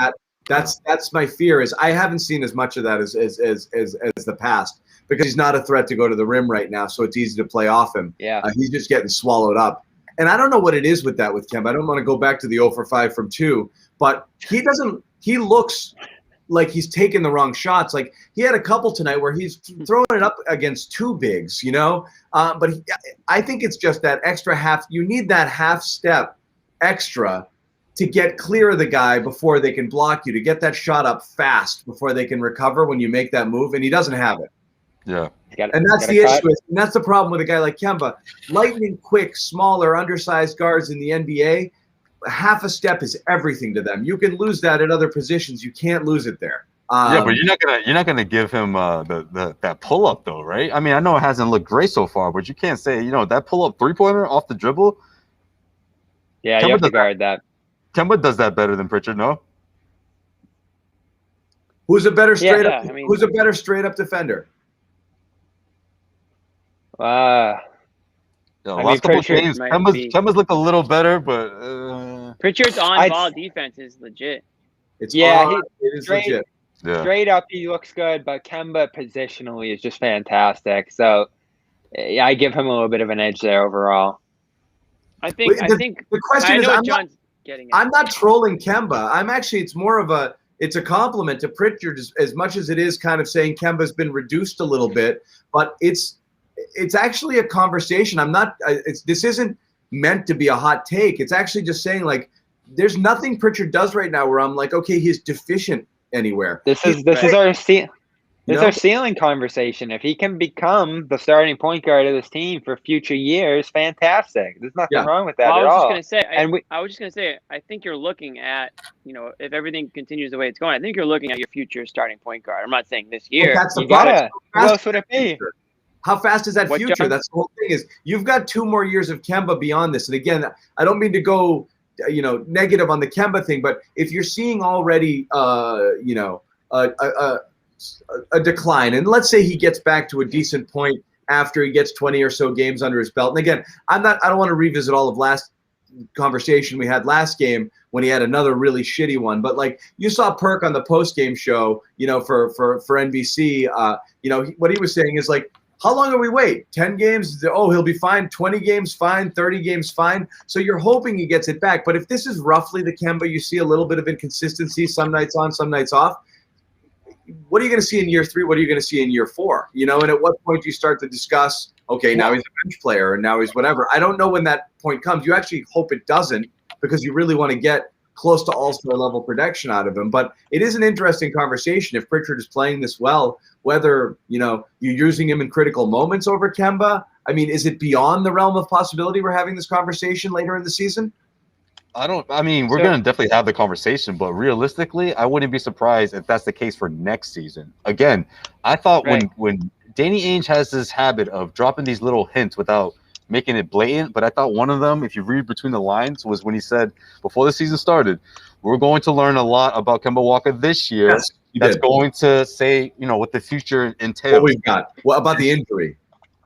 That's my fear. Is I haven't seen as much of that as the past, because he's not a threat to go to the rim right now, so it's easy to play off him. Yeah, he's just getting swallowed up. And I don't know what it is with that with Kemba. I don't want to go back to the 0 for 5 from 2, but he looks like he's taking the wrong shots. Like he had a couple tonight where he's throwing it up against 2 bigs, But I think it's just that extra half. You need that half step extra to get clear of the guy before they can block you, to get that shot up fast before they can recover when you make that move, and he doesn't have it. Yeah. And that's the issue. And that's the problem with a guy like Kemba. Lightning quick, smaller, undersized guards in the NBA, half a step is everything to them. You can lose that at other positions. You can't lose it there. Yeah, but you're not gonna give him that pull up though, right? I mean, I know it hasn't looked great so far, but you can't say that pull up 3-pointer off the dribble. Yeah, you have to guard that. Kemba does that better than Pritchard, no? Who's a better straight up? Who's a better straight up defender? Last couple of games, Kemba's looked a little better, but Pritchard's on-ball defense is legit. It is legit. Yeah. Straight up, he looks good, but Kemba positionally is just fantastic. So, yeah, I give him a little bit of an edge there overall. I think the question is, I'm not trolling Kemba. I'm actually, it's a compliment to Pritchard as much as it is kind of saying Kemba's been reduced a little bit, but it's actually a conversation. This isn't meant to be a hot take. It's actually just saying, like, there's nothing Pritchard does right now where I'm like, okay, he's deficient anywhere. This is our ceiling conversation. If he can become the starting point guard of this team for future years, fantastic. There's nothing wrong with that at all. I was just gonna say, I think you're looking at, if everything continues the way it's going, I think you're looking at your future starting point guard. I'm not saying this year. Who else would it be? How fast is that future? That's the whole thing. Is you've got 2 more years of Kemba beyond this. And again, I don't mean to go, negative on the Kemba thing, but if you're seeing already, a decline, and let's say he gets back to a decent point after he gets 20 or so games under his belt. And again, I don't want to revisit all of last conversation we had last game when he had another really shitty one, but like you saw Perk on the post game show, for NBC, what he was saying is like, how long do we wait? 10 games? Oh, he'll be fine. 20 games, fine. 30 games, fine. So you're hoping he gets it back. But if this is roughly the Kemba, you see a little bit of inconsistency, some nights on, some nights off. What are you going to see in year 3? What are you going to see in year 4? And at what point do you start to discuss, okay, now he's a bench player and now he's whatever. I don't know when that point comes. You actually hope it doesn't, because you really want to get close to all-star level production out of him. But it is an interesting conversation if Pritchard is playing this well, whether, you're using him in critical moments over Kemba. I mean, is it beyond the realm of possibility we're having this conversation later in the season? We're going to definitely have the conversation, but realistically, I wouldn't be surprised if that's the case for next season. Again, I thought when Danny Ainge has this habit of dropping these little hints without making it blatant, but I thought one of them, if you read between the lines, was when he said before the season started, we're going to learn a lot about Kemba Walker this year. Yes, that's going to say, what the future entails. What we've got. What about the injury?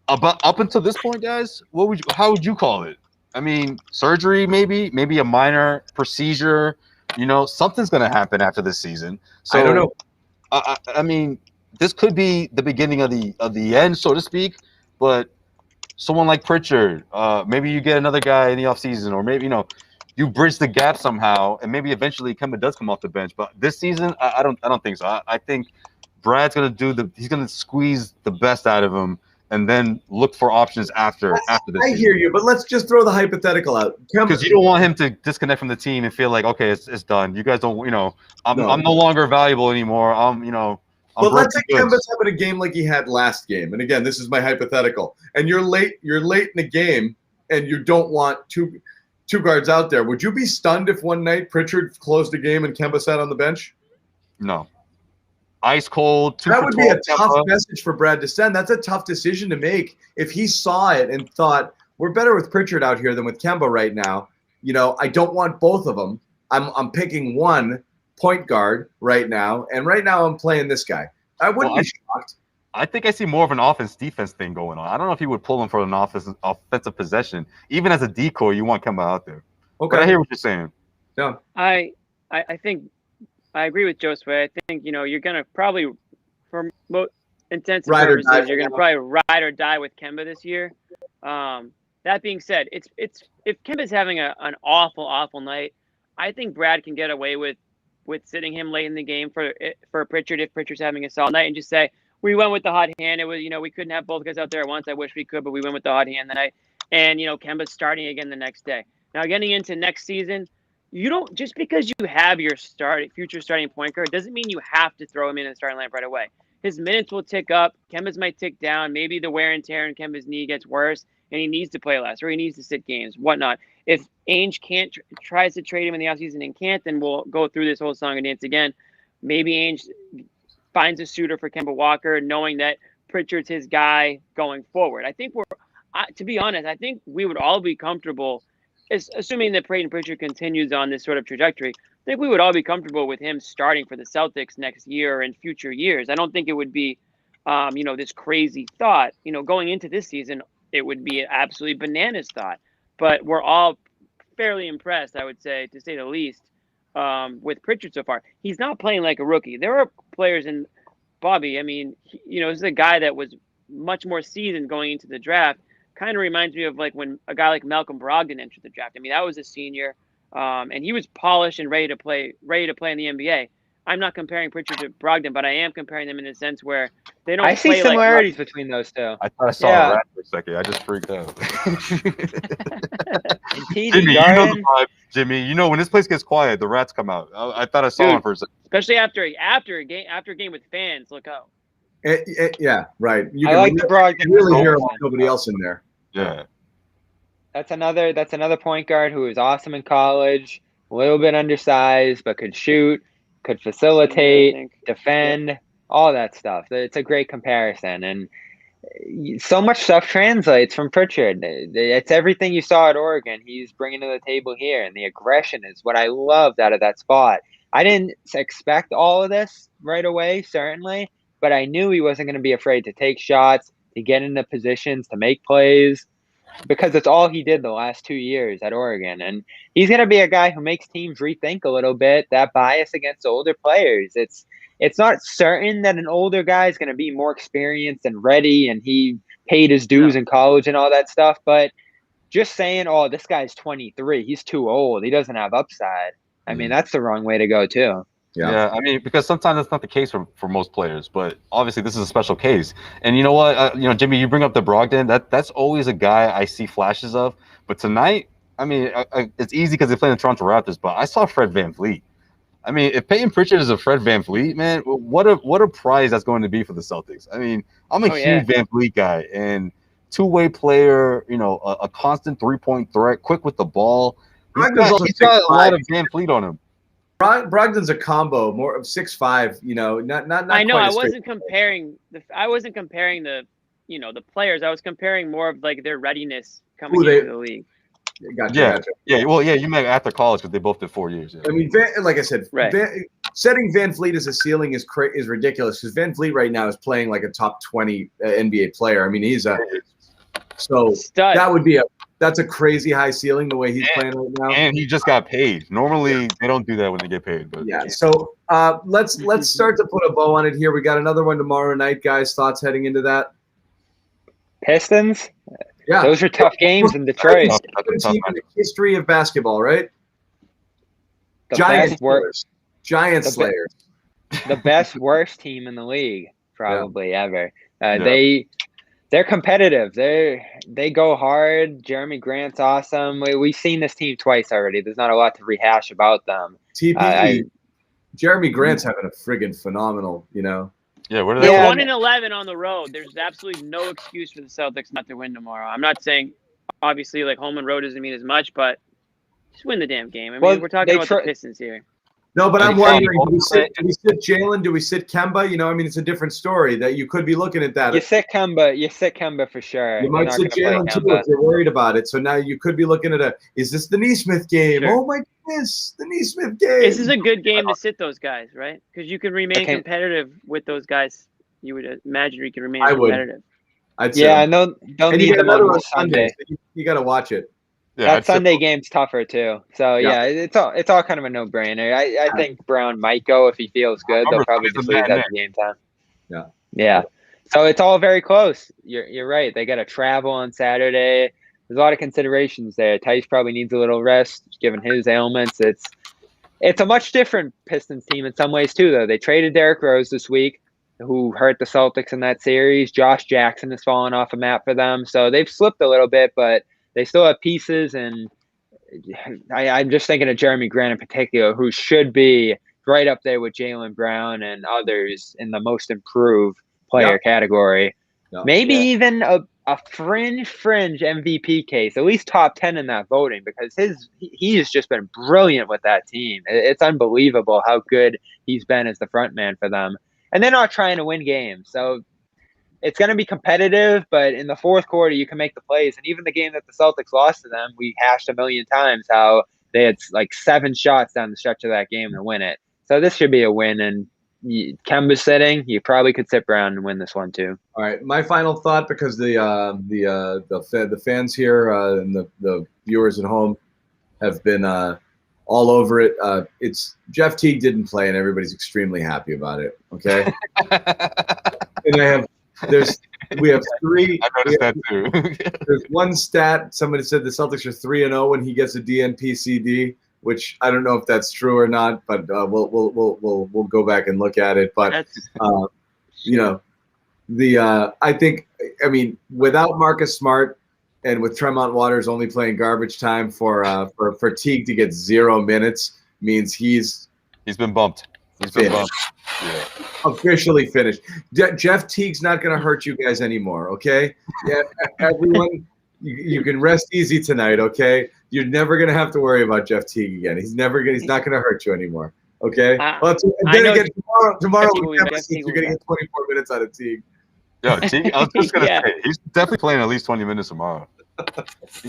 Up until this point, guys, how would you call it? I mean, surgery, maybe a minor procedure. Something's going to happen after this season. So I don't know. I mean, this could be the beginning of the end, so to speak. But someone like Pritchard, maybe you get another guy in the offseason, or maybe you bridge the gap somehow, and maybe eventually Kemba does come off the bench. But this season, I don't think so. I think Brad's going to he's going to squeeze the best out of him, and then look for options after this. I hear you, but let's just throw the hypothetical out. Because you don't want him to disconnect from the team and feel like, okay, it's done. You guys don't, I'm no longer valuable anymore. But let's say Kemba's having a game like he had last game. And again, this is my hypothetical. And you're late in the game, and you don't want two guards out there. Would you be stunned if one night Pritchard closed the game and Kemba sat on the bench? No. Ice cold. That would be a tough message for Brad to send. That's a tough decision to make. If he saw it and thought, we're better with Pritchard out here than with Kemba right now. I don't want both of them. I'm picking one point guard right now, and right now I'm playing this guy. I wouldn't be shocked. I think I see more of an offense-defense thing going on. I don't know if he would pull him for an offensive possession. Even as a decoy, you want Kemba out there. Okay. But I hear what you're saying. Yeah. I think I agree with Josue. I think, you're going to probably, for intents and purposes, you're going to probably ride or die with Kemba this year. That being said, it's if Kemba's having an awful night, I think Brad can get away with sitting him late in the game for Pritchard if Pritchard's having a solid night, and just say, we went with the hot hand. It was, we couldn't have both guys out there at once. I wish we could, but we went with the hot hand tonight. And, Kemba's starting again the next day. Now, getting into next season, you don't, just because you have your future starting point guard doesn't mean you have to throw him in the starting lineup right away. His minutes will tick up. Kemba's might tick down. Maybe the wear and tear in Kemba's knee gets worse and he needs to play less, or he needs to sit games, whatnot. If Ainge tries to trade him in the offseason and can't, then we'll go through this whole song and dance again. maybe Ainge finds a suitor for Kemba Walker, knowing that Pritchard's his guy going forward. I think to be honest, I think we would all be comfortable, assuming that Payton Pritchard continues on this sort of trajectory. I think we would all be comfortable with him starting for the Celtics next year and future years. I don't think it would be, this crazy thought. Going into this season, it would be an absolutely bananas thought. But we're all fairly impressed, I would say, to say the least, with Pritchard so far. He's not playing like a rookie. There are players in Bobby. I mean, this is a guy that was much more seasoned going into the draft. Kind of reminds me of like when a guy like Malcolm Brogdon entered the draft. I mean, that was a senior, and he was polished and ready to play in the NBA. I'm not comparing Pritchard to Brogdon, but I am comparing them in a sense where they don't. I see play similarities between those two. I thought I saw a rat for a second. I just freaked out. Jimmy, you know the vibe. Jimmy, when this place gets quiet, the rats come out. I thought I saw one for a second. Especially after a game with fans. Look out. Yeah, right. I like the Brogdon. You really hear nobody else in there. Yeah. That's another point guard who was awesome in college, a little bit undersized, but could shoot, could facilitate, defend, all that stuff. It's a great comparison. And so much stuff translates from Pritchard. It's everything you saw at Oregon. He's bringing to the table here, and the aggression is what I loved out of that spot. I didn't expect all of this right away, certainly, but I knew he wasn't going to be afraid to take shots, to get into positions, to make plays, because it's all he did the last 2 years at Oregon. And he's going to be a guy who makes teams rethink a little bit, that bias against older players. It's not certain that an older guy is going to be more experienced and ready, and he paid his dues in college and all that stuff. But just saying, oh, this guy's 23, he's too old, he doesn't have upside. I mean, that's the wrong way to go too. Yeah, I mean, because sometimes that's not the case for most players, but obviously this is a special case. And you know what, Jimmy, you bring up the Brogdon. That's always a guy I see flashes of. But tonight, I mean, it's easy because they play in the Toronto Raptors. But I saw Fred VanVleet. I mean, if Payton Pritchard is a Fred VanVleet, man, what a prize that's going to be for the Celtics. I mean, I'm a huge VanVleet guy, and two-way player, a constant three-point threat, quick with the ball. He's got a lot of VanVleet on him. Brogdon's a combo, more of 6'5", not I know. I wasn't comparing the players. I was comparing more of like their readiness coming into the league. Gotcha. Well, you meant after college because they both did 4 years. Yeah. I mean, like I said, setting VanVleet as a ceiling is ridiculous because VanVleet right now is playing like a top 20 NBA player. I mean, he's stud. That's a crazy high ceiling the way he's playing right now. And he just got paid. Normally, they don't do that when they get paid. But So let's start to put a bow on it here. We got another one tomorrow night, guys. Thoughts heading into that? Pistons? Yeah. Those are tough games in Detroit. Team in the history of basketball, right? Giant Slayers. The best, worst team in the league, probably ever. They're competitive. They go hard. Jeremy Grant's awesome. We've seen this team twice already. There's not a lot to rehash about them. Jeremy Grant's having a friggin' phenomenal, Yeah, what are they? 1-11 on the road. There's absolutely no excuse for the Celtics not to win tomorrow. I'm not saying, obviously, like home and road doesn't mean as much, but just win the damn game. I mean, we're talking about the Pistons here. No, but I'm wondering, do we sit Jaylen? Do we sit Kemba? I mean, it's a different story that you could be looking at that. You sit Kemba for sure. You might sit Jaylen too if you're worried about it. So now you could be looking at is this the Nesmith game? Sure. Oh my goodness, the Nesmith game. This is a good game to sit those guys, right? Because you can remain competitive with those guys. You would imagine you can remain competitive. I'd say. I know. Don't need them on Sunday. You got to watch it. Yeah, that Sunday game's tougher too. So it's all kind of a no-brainer. I think Brown might go if he feels good. They'll probably just leave that game time. Yeah. So it's all very close. You're right. They got to travel on Saturday. There's a lot of considerations there. Tice probably needs a little rest given his ailments. It's a much different Pistons team in some ways too, though. They traded Derrick Rose this week, who hurt the Celtics in that series. Josh Jackson has fallen off a map for them, so they've slipped a little bit, but they still have pieces, and I'm just thinking of Jeremy Grant in particular, who should be right up there with Jaylen Brown and others in the most improved player category. Maybe even a fringe MVP case, at least top 10 in that voting, because he has just been brilliant with that team. It's unbelievable how good he's been as the front man for them. And they're not trying to win games. So it's going to be competitive, but in the fourth quarter, you can make the plays. And even the game that the Celtics lost to them, we hashed a million times how they had like 7 shots down the stretch of that game to win it. So this should be a win. And Kemba's sitting. You probably could sit Brown and win this one too. All right, my final thought, because the fans here and the viewers at home have been all over it. It's Jeff Teague didn't play, and everybody's extremely happy about it. Okay, and we have 3. I noticed that too. There's one stat. Somebody said the Celtics are 3-0 when he gets a DNP-CD, which I don't know if that's true or not, but we'll go back and look at it. But I mean, without Marcus Smart and with Tremont Waters only playing garbage time for Teague to get 0 minutes means he's been bumped. He's been bumped. Yeah. Officially finished. Jeff Teague's not going to hurt you guys anymore, okay? Yeah, everyone, you can rest easy tonight, okay? You're never going to have to worry about Jeff Teague again. He's not going to hurt you anymore, okay? Well, then again, tomorrow you're going to get 24 minutes out of Teague. Yo, Teague, I was just going to say, he's definitely playing at least 20 minutes tomorrow.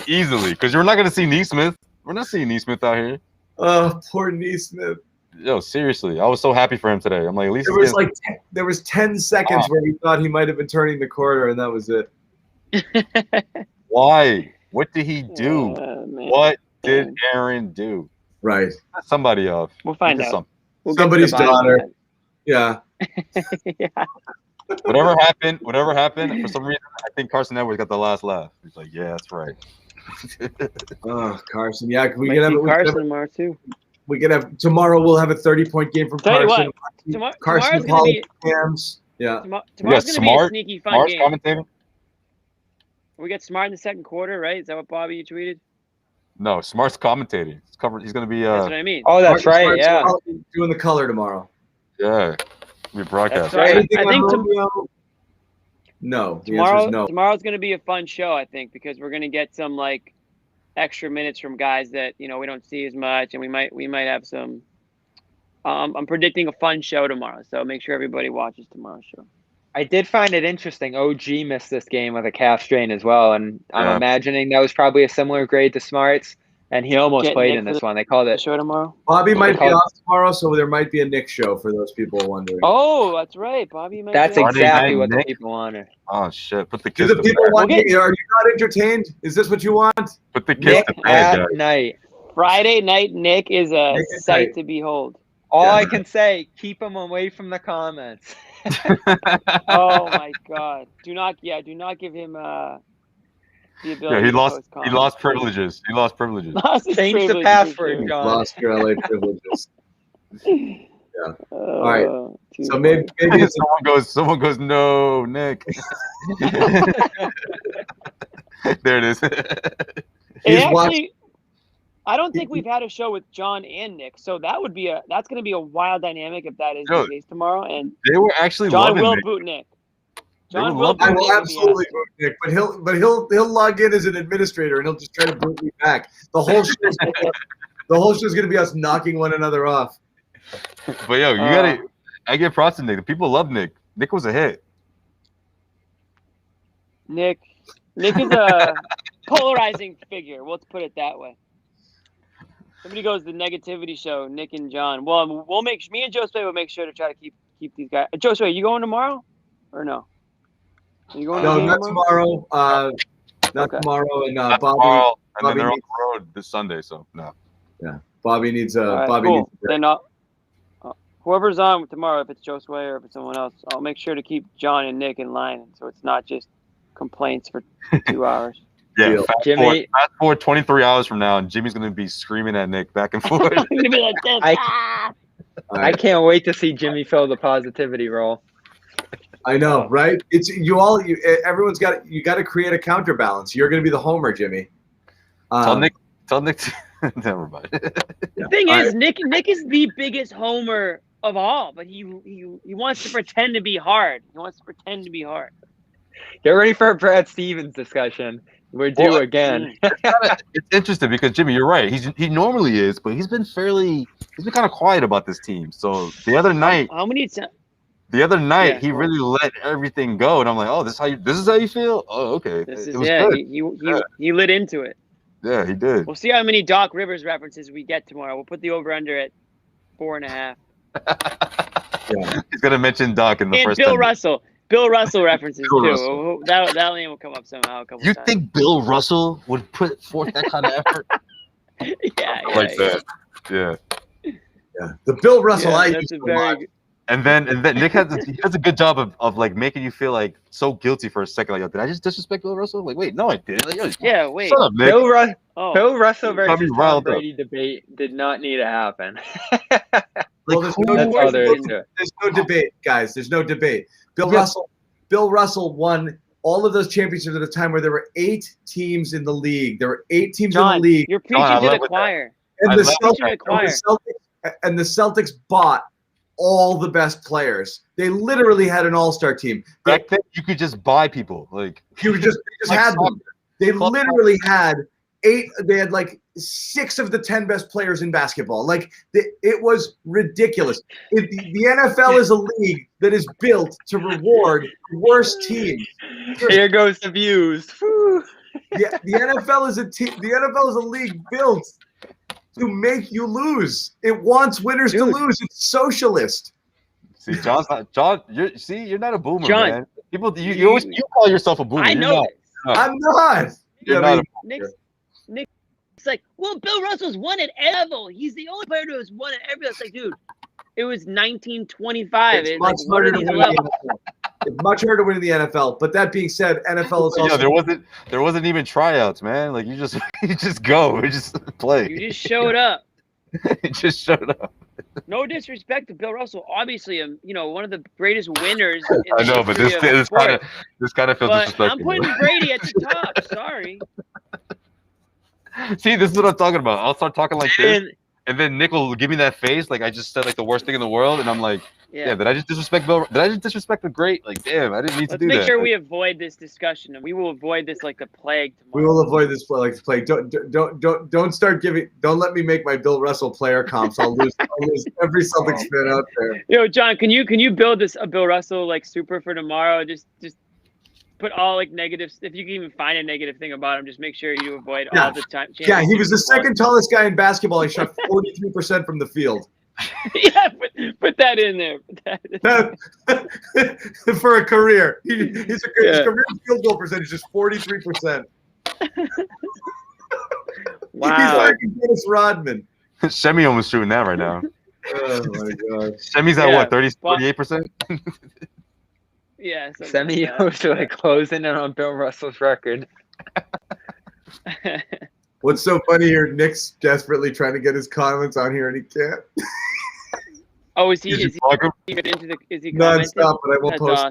Easily, because you're not going to see Neesmith. We're not seeing Neesmith out here. Oh, poor Neesmith. Yo, seriously, I was so happy for him today. I'm like, at least there was 10 seconds where he thought he might have been turning the corner, and that was it. Why? What did he do? What did Aaron do? Right. Somebody off. We'll find out. Somebody's daughter. Yeah. Yeah. Whatever happened, for some reason, I think Carson Edwards got the last laugh. He's like, yeah, that's right. Oh, Carson. Yeah, we Might can have Carson tomorrow too. We can have tomorrow. We'll have a 30-point game from Tell you Carson. what, Carson tomorrow's gonna be Cams. Yeah. Tomorrow's gonna Smart, be a sneaky fun Smart's game. commentating? We get Smart in the second quarter, right? Is that what Bobby tweeted? No, Smart's commentating. He's covered. He's gonna be. That's what I mean. Oh, that's right. Yeah. Doing the color tomorrow. Yeah. We broadcast. That's right. Anything I think on Romeo? No. The answer is no. Tomorrow's going to be a fun show, I think, because we're going to get some like extra minutes from guys that we don't see as much, and we might have some. I'm predicting a fun show tomorrow, so make sure everybody watches tomorrow's show. I did find it interesting. OG missed this game with a calf strain as well, and I'm imagining that was probably a similar grade to Smart's, and he almost played in this one. They called it show tomorrow. Bobby might be off tomorrow, so there might be a Nick show for those people wondering. Oh, that's right. Bobby might. That's be off. exactly what the Nick. people wanted. Oh shit! Put the Do kids. the people want? Are you not entertained? Is this what you want? Put the kids Nick to bed, at guys. night. Friday night, Nick is a Nick at sight night. to behold. All Yeah. I can say, keep him away from the comments. Oh my God! Do not give him the ability. Yeah, he to lost. post He comments. lost privileges. He lost privileges. Lost his Change the privileges, password, too. John. Lost your LA privileges. All right. Too So maybe it's Someone goes. No, Nick. There it is. he's Actually, watching. I don't think we've had a show with John and Nick, so that's going to be a wild dynamic if that is Yo, the case tomorrow. And They were actually John loving will Nick. boot Nick. They were John will loving boot I Nick. will if he has absolutely to. boot Nick, but he'll log in as an administrator and he'll just try to boot me back. The whole show's going to be us knocking one another off. But yo, you gotta. I give props to Nick. The people love Nick. Nick was a hit. Nick is a polarizing figure. Let's put it that way. Somebody goes the negativity show. Nick and John. Well, me and Josue will make sure to try to keep these guys. Josue, you going tomorrow, or no? Are you going? No, to the game not tomorrow. Not Okay. tomorrow. And That's Bobby. tomorrow, and Bobby then they're on needs- the road this Sunday. So no. Bobby needs All right, Bobby cool. needs a break. Then whoever's on tomorrow, if it's Josue or if it's someone else, I'll make sure to keep John and Nick in line, so it's not just complaints for 2 hours. Yeah. Deal. Jimmy- Fast forward 23 hours from now, and Jimmy's gonna be screaming at Nick back and forth. I'm gonna be like this. I- All I right. can't wait to see Jimmy fill the positivity role. I know, right? It's everyone's got to create a counterbalance. You're going to be the homer, Jimmy. Tell Nick. Never mind. The thing All is, Nick is the biggest homer of all, but he wants to pretend to be hard. He wants to pretend to be hard. Get ready for a Brad Stevens discussion. We're due again. It's interesting because Jimmy, you're right. He normally is, but he's been kind of quiet about this team. So the other night, How many times? He really let everything go, and I'm like, oh, this is how you feel? Oh, okay. It was good. He lit into it. Yeah, he did. We'll see how many Doc Rivers references we get tomorrow. We'll put the over/under at 4.5. Yeah. He's gonna mention Doc in the first. Bill Russell. Bill Russell references too. That name will come up somehow. You think Bill Russell would put forth that kind of effort? That. Yeah. The Bill Russell I used to watch. And then Nick he does a good job of like making you feel like so guilty for a second. Like, did I just disrespect Bill Russell? Like, wait, no, I didn't. Like, wait. Shut up, Nick. Bill Russell versus Tom Brady debate did not need to happen. Well, there's no debate, guys. There's no debate. Bill Russell won all of those championships at a time where there were 8 teams in the league. There were 8 teams in the league. You're preaching to the choir. And the Celtics bought all the best players. They literally had an all-star team. Back then, you could just buy people. Like you just had them. They literally had 8. They had like 6 of the 10 best players in basketball. Like it was ridiculous. The NFL is a league that is built to reward worst teams. Here goes the views. Yeah, the NFL is The NFL is a league built to make you lose. It wants winners to lose. It's socialist. See, John. You're not a boomer, John, man. People, you call yourself a boomer. I know it. I'm not. You're not. Nick's like, well, Bill Russell's won at every level. He's the only player who has won at every level. It's like, dude, it was 1925. It's much harder to win in the NFL. It's much harder to win in the NFL. But that being said, NFL is also there wasn't even tryouts, man. Like you just go, you just play. You just showed up. You just showed up. No disrespect to Bill Russell, obviously, one of the greatest winners. I know, but this kind of feels disrespectful. I'm putting Brady at the top. Sorry. See, this is what I'm talking about. I'll start talking like this, and then Nick will give me that face, like I just said, like the worst thing in the world, and I'm like, yeah, did I just disrespect Bill? Did I just disrespect the great? Like, damn, I didn't need to do that. Let's make sure we avoid this discussion, and we will avoid this like the plague tomorrow. We will avoid this like the plague. Don't start giving. Don't let me make my Bill Russell player comps. I'll lose every Celtics fan out there. John, can you build a Bill Russell like super for tomorrow? Just put all like negatives. If you can even find a negative thing about him, just make sure you avoid all the time. Yeah, he was the second tallest guy in basketball. He shot 43% from the field. Yeah, put that in there. For a career. His career field goal percentage is 43%. Wow. He's like Dennis Rodman. Shemi almost shooting that right now. Oh my god. Shemi's at what, 38%? Yeah. Semi-O's like closing in on Bill Russell's record. What's so funny here? Nick's desperately trying to get his comments on here and he can't. Oh, is he into the? Is he non-stop? But I will post.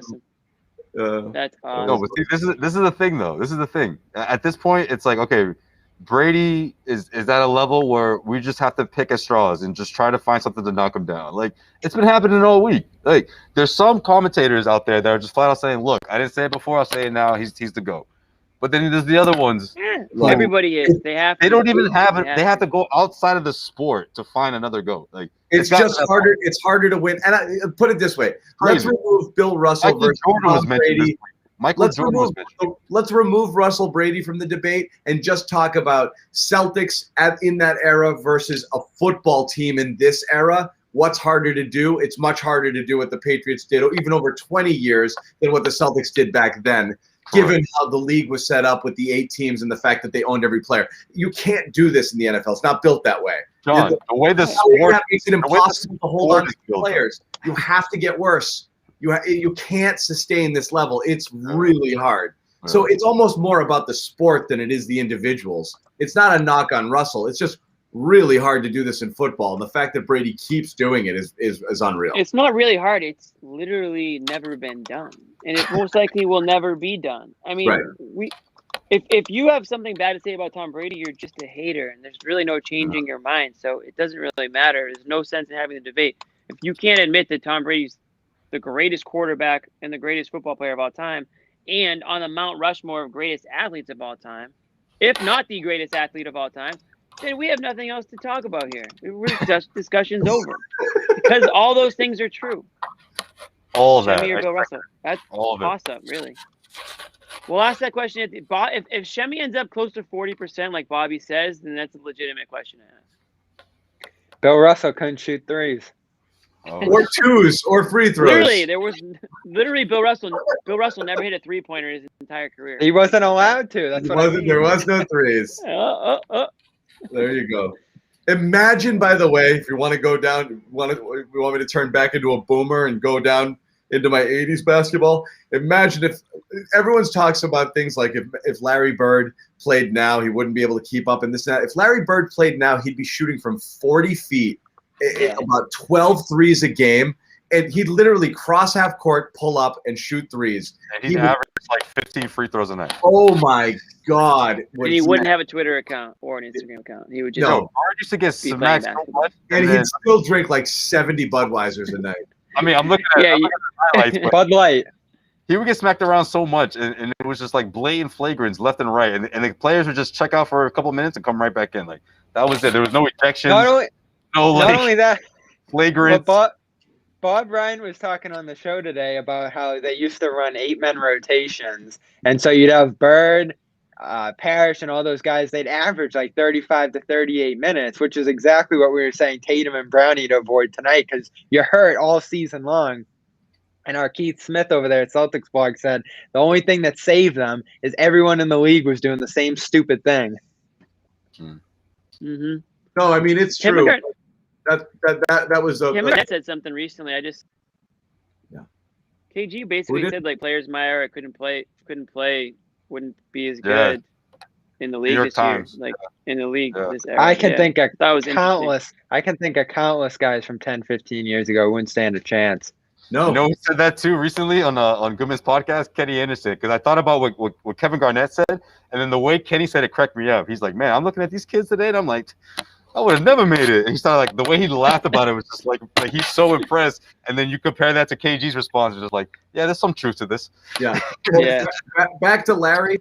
Awesome. That's awesome. No, but see, this is the thing though. This is the thing. At this point, it's like, okay, Brady is at a level where we just have to pick at straws and just try to find something to knock him down. Like it's been happening all week. Like there's some commentators out there that are just flat out saying, "Look, I didn't say it before. I'll say it now. He's the GOAT." But then there's the other ones. Like, everybody is. They have. They don't even have it. They have to go outside of the sport to find another GOAT. Like it's just harder. It's harder to win. And I put it this way: let's remove Bill Russell versus Tom Brady. Let's remove Russell Brady from the debate and just talk about Celtics in that era versus a football team in this era. What's harder to do? It's much harder to do what the Patriots did, even over 20 years, than what the Celtics did back then. Given how the league was set up with the 8 teams and the fact that they owned every player. You can't do this in the NFL. It's not built that way. John, the way the sport makes it impossible to hold on to players. You have to get worse. You can't sustain this level. It's really hard. So it's almost more about the sport than it is the individuals. It's not a knock on Russell. It's just really hard to do this in football. And the fact that Brady keeps doing it is unreal. It's not really hard. It's literally never been done. And it most likely will never be done. I mean, if you have something bad to say about Tom Brady, you're just a hater, and there's really no changing your mind. So it doesn't really matter. There's no sense in having the debate. If you can't admit that Tom Brady's the greatest quarterback and the greatest football player of all time, and on the Mount Rushmore of greatest athletes of all time, if not the greatest athlete of all time, then we have nothing else to talk about here. Discussion's over. Because all those things are true. All that. Shemi or Bill Russell. That's all of it. toss-up, really. We'll ask that question. If Shemi ends up close to 40%, like Bobby says, then that's a legitimate question to ask. Bill Russell couldn't shoot threes. Oh. Or twos or free throws. Literally Bill Russell never hit a three-pointer in his entire career. He wasn't allowed to. That's what I mean. There was no threes. There you go. Imagine, by the way, if you want to go down, you want me to turn back into a boomer and go down into my 80s basketball? Imagine if everyone talks about things like if Larry Bird played now, he wouldn't be able to keep up in this and that. If Larry Bird played now, he'd be shooting from 40 feet, about 12 threes a game. And he'd literally cross half court, pull up, and shoot threes. And he'd average like 15 free throws a night. Oh my God! And he wouldn't have a Twitter account or an Instagram account. He would just Bird used to get smacked so much, and he'd still drink like 70 Budweisers a night. I mean, I'm looking at the highlights, but Bud Light. he would get smacked around so much, and it was just like blatant flagrants left and right, and the players would just check out for a couple minutes and come right back in. Like that was it. There was no ejections. Not only that, flagrant. But Bob Ryan was talking on the show today about how they used to run 8-man rotations, and so you'd have Bird, Parrish, and all those guys. They'd average like 35 to 38 minutes, which is exactly what we were saying Tatum and Brown need to avoid tonight because you're hurt all season long. And our Keith Smith over there at Celtics blog said the only thing that saved them is everyone in the league was doing the same stupid thing. Mm-hmm. No, I mean it's true. That was Kemba said something recently. KG basically said like players my era couldn't play, wouldn't be as good in the league this year. Like in the league this era. I can think of countless. I can think of countless guys from 10, 15 years ago who wouldn't stand a chance. No, You know who said that too recently on Goodman's podcast? Kenny Anderson. Because I thought about what Kevin Garnett said, and then the way Kenny said it cracked me up. He's like, man, I'm looking at these kids today, and I'm like, I would have never made it. And he started like the way he laughed about it was just like he's so impressed. And then you compare that to KG's response, it's just like, yeah, there's some truth to this. Yeah. Yeah. Back to Larry.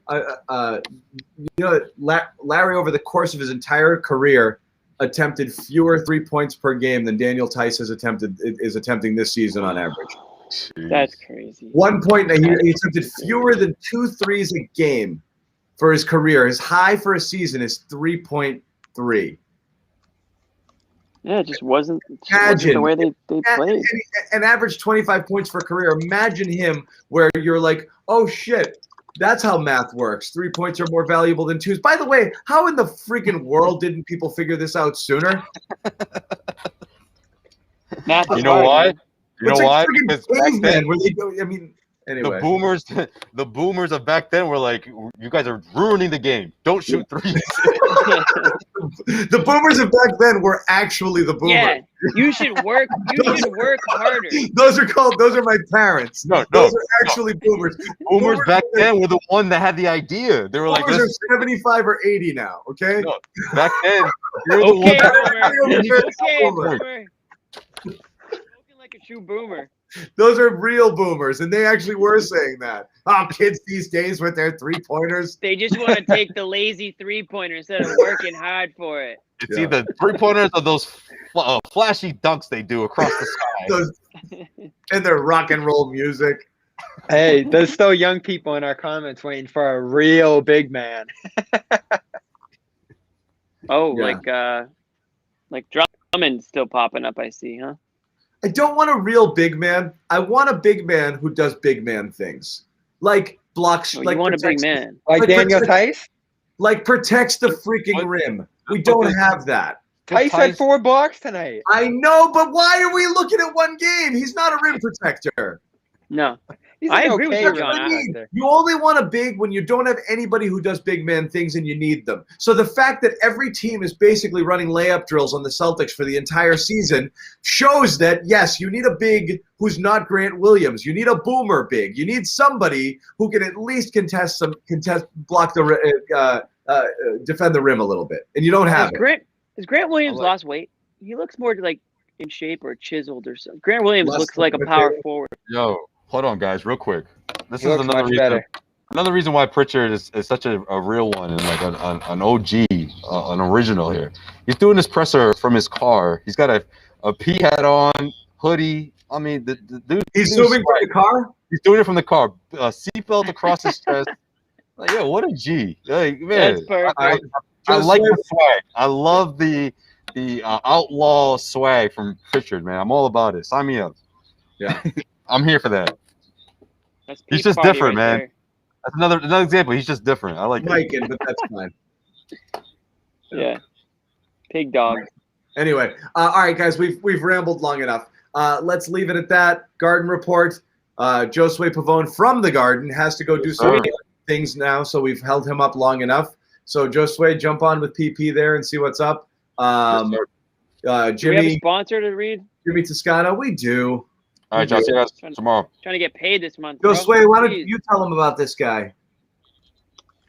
Larry over the course of his entire career attempted fewer 3 points per game than Daniel Tice is attempting this season on average. Jeez. That's crazy. 1 point. He attempted fewer than 2 threes a game for his career. His high for a season is 3.3. Yeah, it just wasn't Imagine the way they played. And average 25 points for career. Imagine him where you're like, oh shit, that's how math works. 3 points are more valuable than 2s. By the way, how in the freaking world didn't people figure this out sooner? Math You know why? You know why? Because back then, where they go, I mean, anyway. the boomers of back then were like, you guys are ruining the game. Don't shoot threes. The boomers of back then were actually the boomers. Yeah, you should work. You should work harder. Those are my parents. Those are actually boomers. Boomers back then were the one that had the idea. They were like, boomers are 75 or 80 now. Okay. No, back then, you're the one. Okay, boomer. Looking like a true boomer. Those are real boomers, and they actually were saying that. Oh, kids these days with their 3-pointers. They just want to take the lazy 3-pointer instead of working hard for it. It's either 3-pointers or those flashy dunks they do across the sky. And their rock and roll music. Hey, there's still young people in our comments waiting for a real big man. Oh, yeah. like Drummond's still popping up, I see, huh? I don't want a real big man. I want a big man who does big man things. Like blocks. Oh, like you want a big man. Like Daniel Tice? Like protects the freaking rim. We don't have that. Tice had 4 blocks tonight. I know, but why are we looking at one game? He's not a rim protector. No. He's I an agree with okay you, rim John. protector. You only want a big when you don't have anybody who does big man things and you need them. So the fact that every team is basically running layup drills on the Celtics for the entire season shows that, yes, you need a big who's not Grant Williams. You need a boomer big. You need somebody who can at least block the defend the rim a little bit. And you don't have it. Has Grant Williams lost weight? He looks more like in shape or chiseled or something. Grant Williams looks like a power forward. Yo, hold on, guys, real quick. This He is looks another much reason. better. Another reason why Pritchard is such a real one and like an OG, an original here. He's doing this presser from his car. He's got a pea hat on, hoodie. I mean, the dude. He's zooming from the car. He's doing it from the car. Seatbelt across his chest. Like, yo, what a G! Like, man, That's perfect. I like the swag. I love the outlaw swag from Pritchard, man. I'm all about it. Sign me up. Yeah, I'm here for that. That's He's peak just party different, right man. there. That's another example. He's just different. I like it. Mike, but that's fine. Yeah. Pig dog. Anyway, all right, guys, we've rambled long enough. Let's leave it at that. Garden report. Josue Pavon from the Garden has to go do some things now, so we've held him up long enough. So Josue, jump on with PP there and see what's up. Do we have a Jimmy sponsor to read? Toscano, we do. All right, y'all. See you guys tomorrow. Trying to get paid this month. Bro. Josue, why don't Jeez. you tell him about this guy?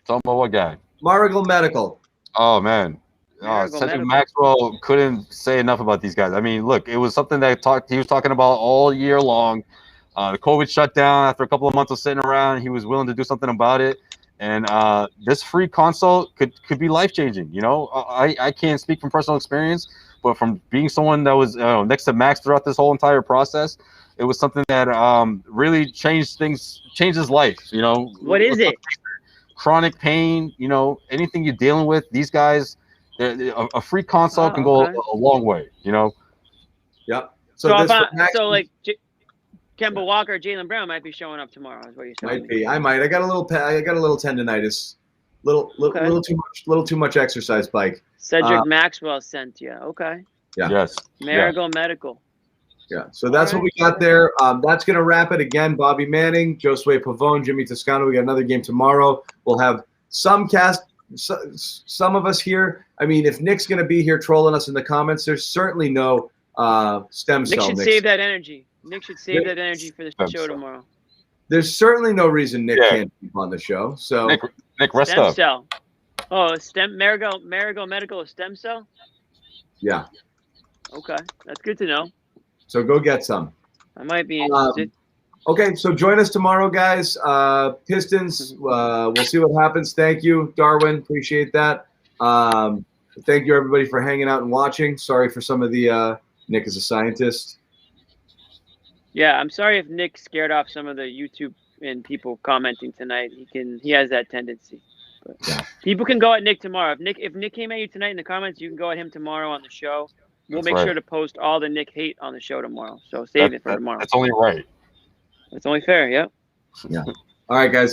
Tell me about what guy? Maragal Medical. Oh man. Miracle Cedric Medical. Maxwell couldn't say enough about these guys. I mean, look, it was something that he was talking about all year long. The COVID shutdown, after a couple of months of sitting around, he was willing to do something about it. And this free consult could be life-changing. You know, I can't speak from personal experience, but from being someone that was next to Max throughout this whole entire process, it was something that really changed his life. You know, What is it? Chronic pain, you know, anything you're dealing with, these guys, a free consult can go a long way, you know. Yep. So like Kemba Walker, Jaylen Brown might be showing up tomorrow. Is what you're saying? Might be. I might. I got a little tendonitis. Little too much exercise bike. Cedric Maxwell sent you. Okay. Yeah. Yes. Maragal Medical. Yeah. So that's what we got there. That's gonna wrap it again. Bobby Manning, Josue Pavon, Jimmy Toscano. We got another game tomorrow. We'll have some of us here. I mean, if Nick's gonna be here trolling us in the comments, there's certainly no stem cell. Nick should save that energy. Nick should save that energy for the show tomorrow. There's certainly no reason Nick can't keep on the show. So Nick, rest stem up. Cell. Oh, Maragal Medical is stem cell? Yeah. Okay. That's good to know. So go get some. I might be interested. Okay, so join us tomorrow, guys. Pistons, we'll see what happens. Thank you, Darwin. Appreciate that. Thank you, everybody, for hanging out and watching. Sorry for some of the Nick is a scientist. Yeah, I'm sorry if Nick scared off some of the YouTube and people commenting tonight. He has that tendency. But people can go at Nick tomorrow. If Nick came at you tonight in the comments, you can go at him tomorrow on the show. We'll make sure to post all the Nick hate on the show tomorrow. So save it for tomorrow. That's only right. It's only fair, yeah. Yeah. All right, guys.